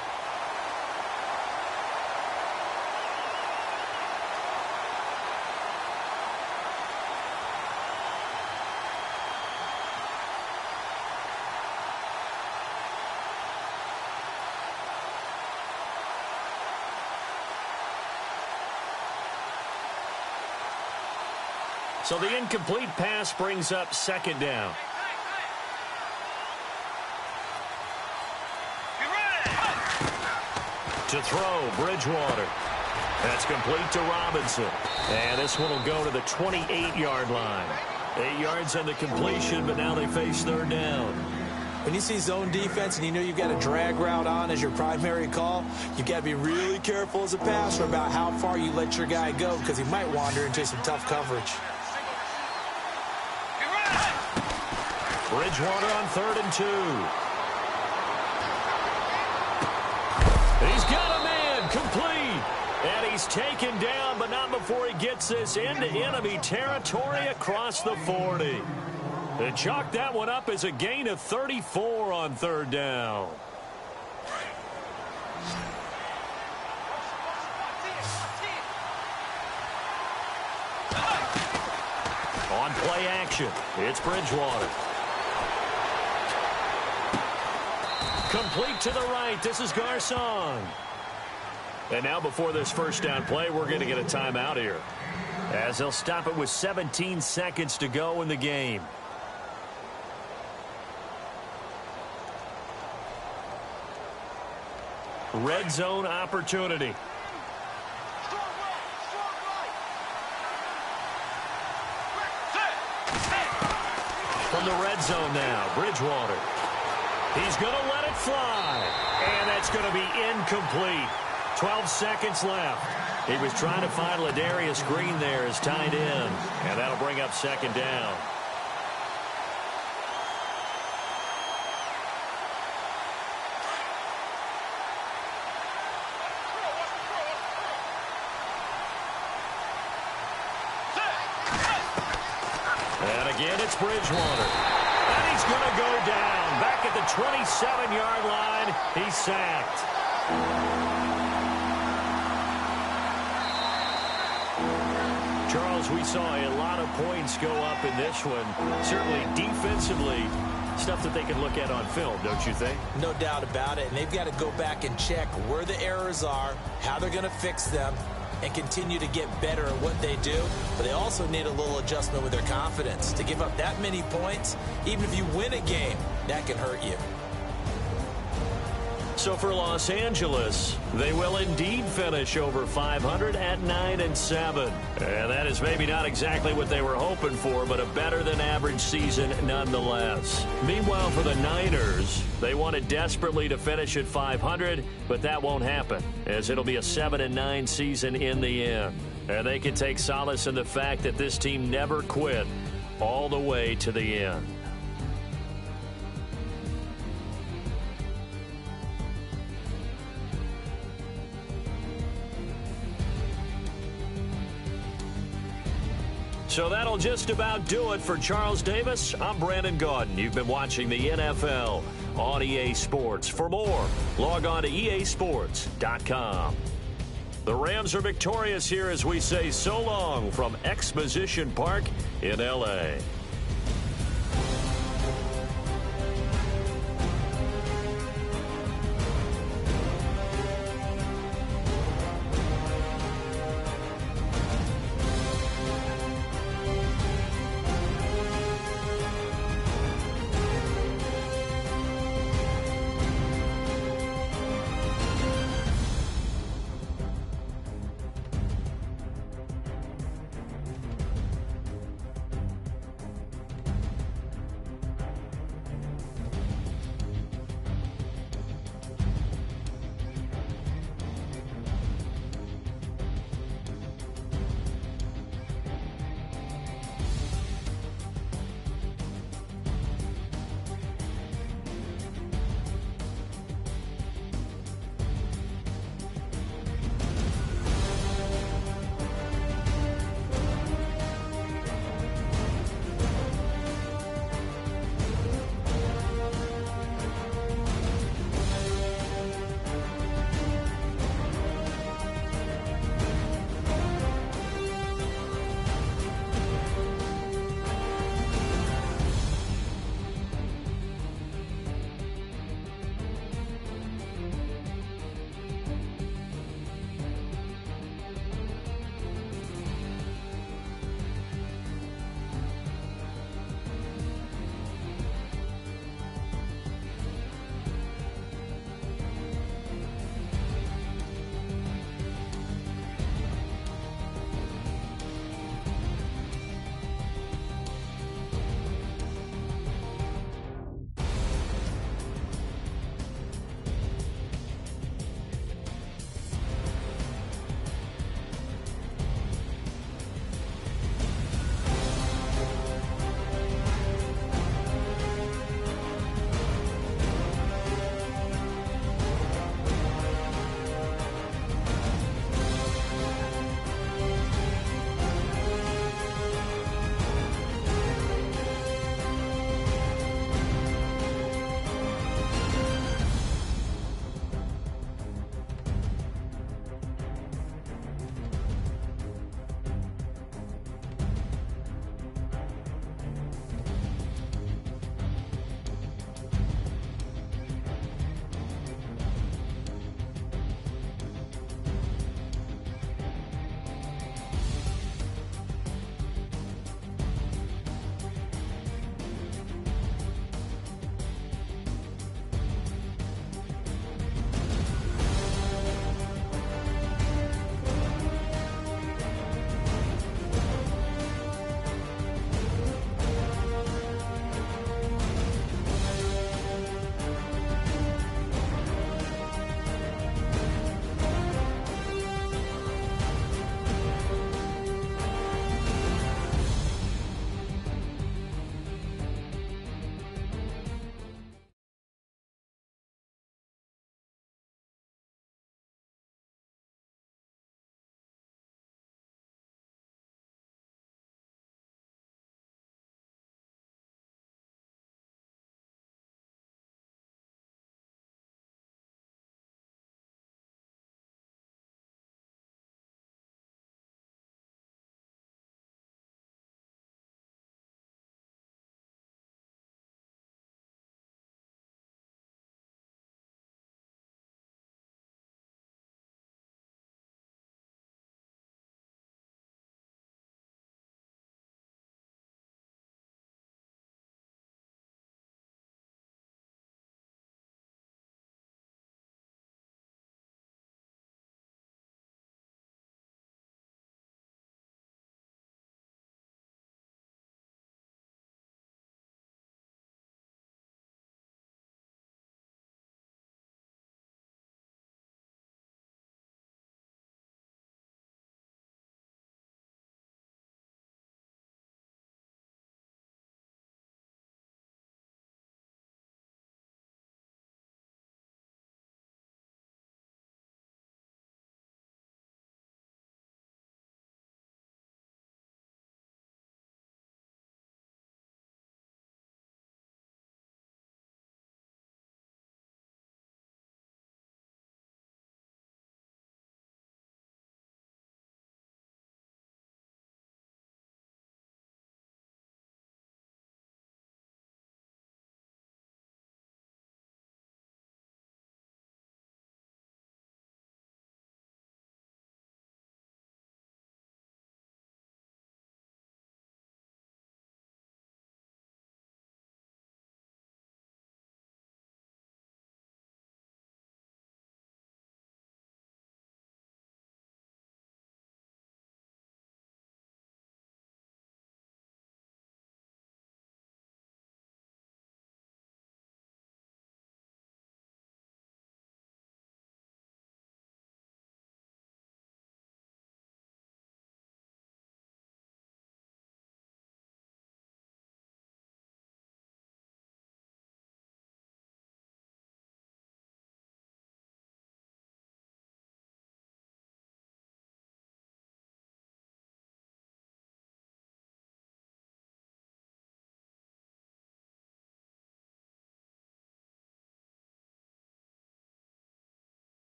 So the incomplete pass brings up 2nd down. To throw, Bridgewater. That's complete to Robinson. And this one will go to the 28-yard line. 8 yards on the completion, but now they face 3rd down. When you see zone defense and you know you've got a drag route on as your primary call, you've got to be really careful as a passer about how far you let your guy go because he might wander into some tough coverage. Bridgewater on 3rd and 2. He's got a man complete. And he's taken down, but not before he gets this into enemy territory across the 40. They chalk that one up as a gain of 34 on 3rd down. On play action, it's Bridgewater. Complete to the right. This is Garcon. And now before this 1st down play, we're going to get a timeout here, as they'll stop it with 17 seconds to go in the game. Red zone opportunity. From the red zone now, Bridgewater. He's going to let it fly. And that's going to be incomplete. 12 seconds left. He was trying to find Ladarius Green there as tight end. And that'll bring up 2nd down. it's Bridgewater. And he's going to go down. Back at the 27-yard line, he's sacked. Charles, we saw a lot of points go up in this one. Certainly defensively, stuff that they can look at on film, don't you think? No doubt about it. And they've got to go back and check where the errors are, how they're going to fix them, and continue to get better at what they do. But they also need a little adjustment with their confidence. To give up that many points, even if you win a game, that can hurt you. So for Los Angeles, they will indeed finish over 500 at 9-7. And that is maybe not exactly what they were hoping for, but a better than average season nonetheless. Meanwhile, for the Niners, they wanted desperately to finish at 500, but that won't happen, as it'll be a 7-9 season in the end. And they can take solace in the fact that this team never quit all the way to the end. So that'll just about do it for Charles Davis. I'm Brandon Gaudin. You've been watching the NFL on EA Sports. For more, log on to easports.com. The Rams are victorious here as we say so long from Exposition Park in L.A.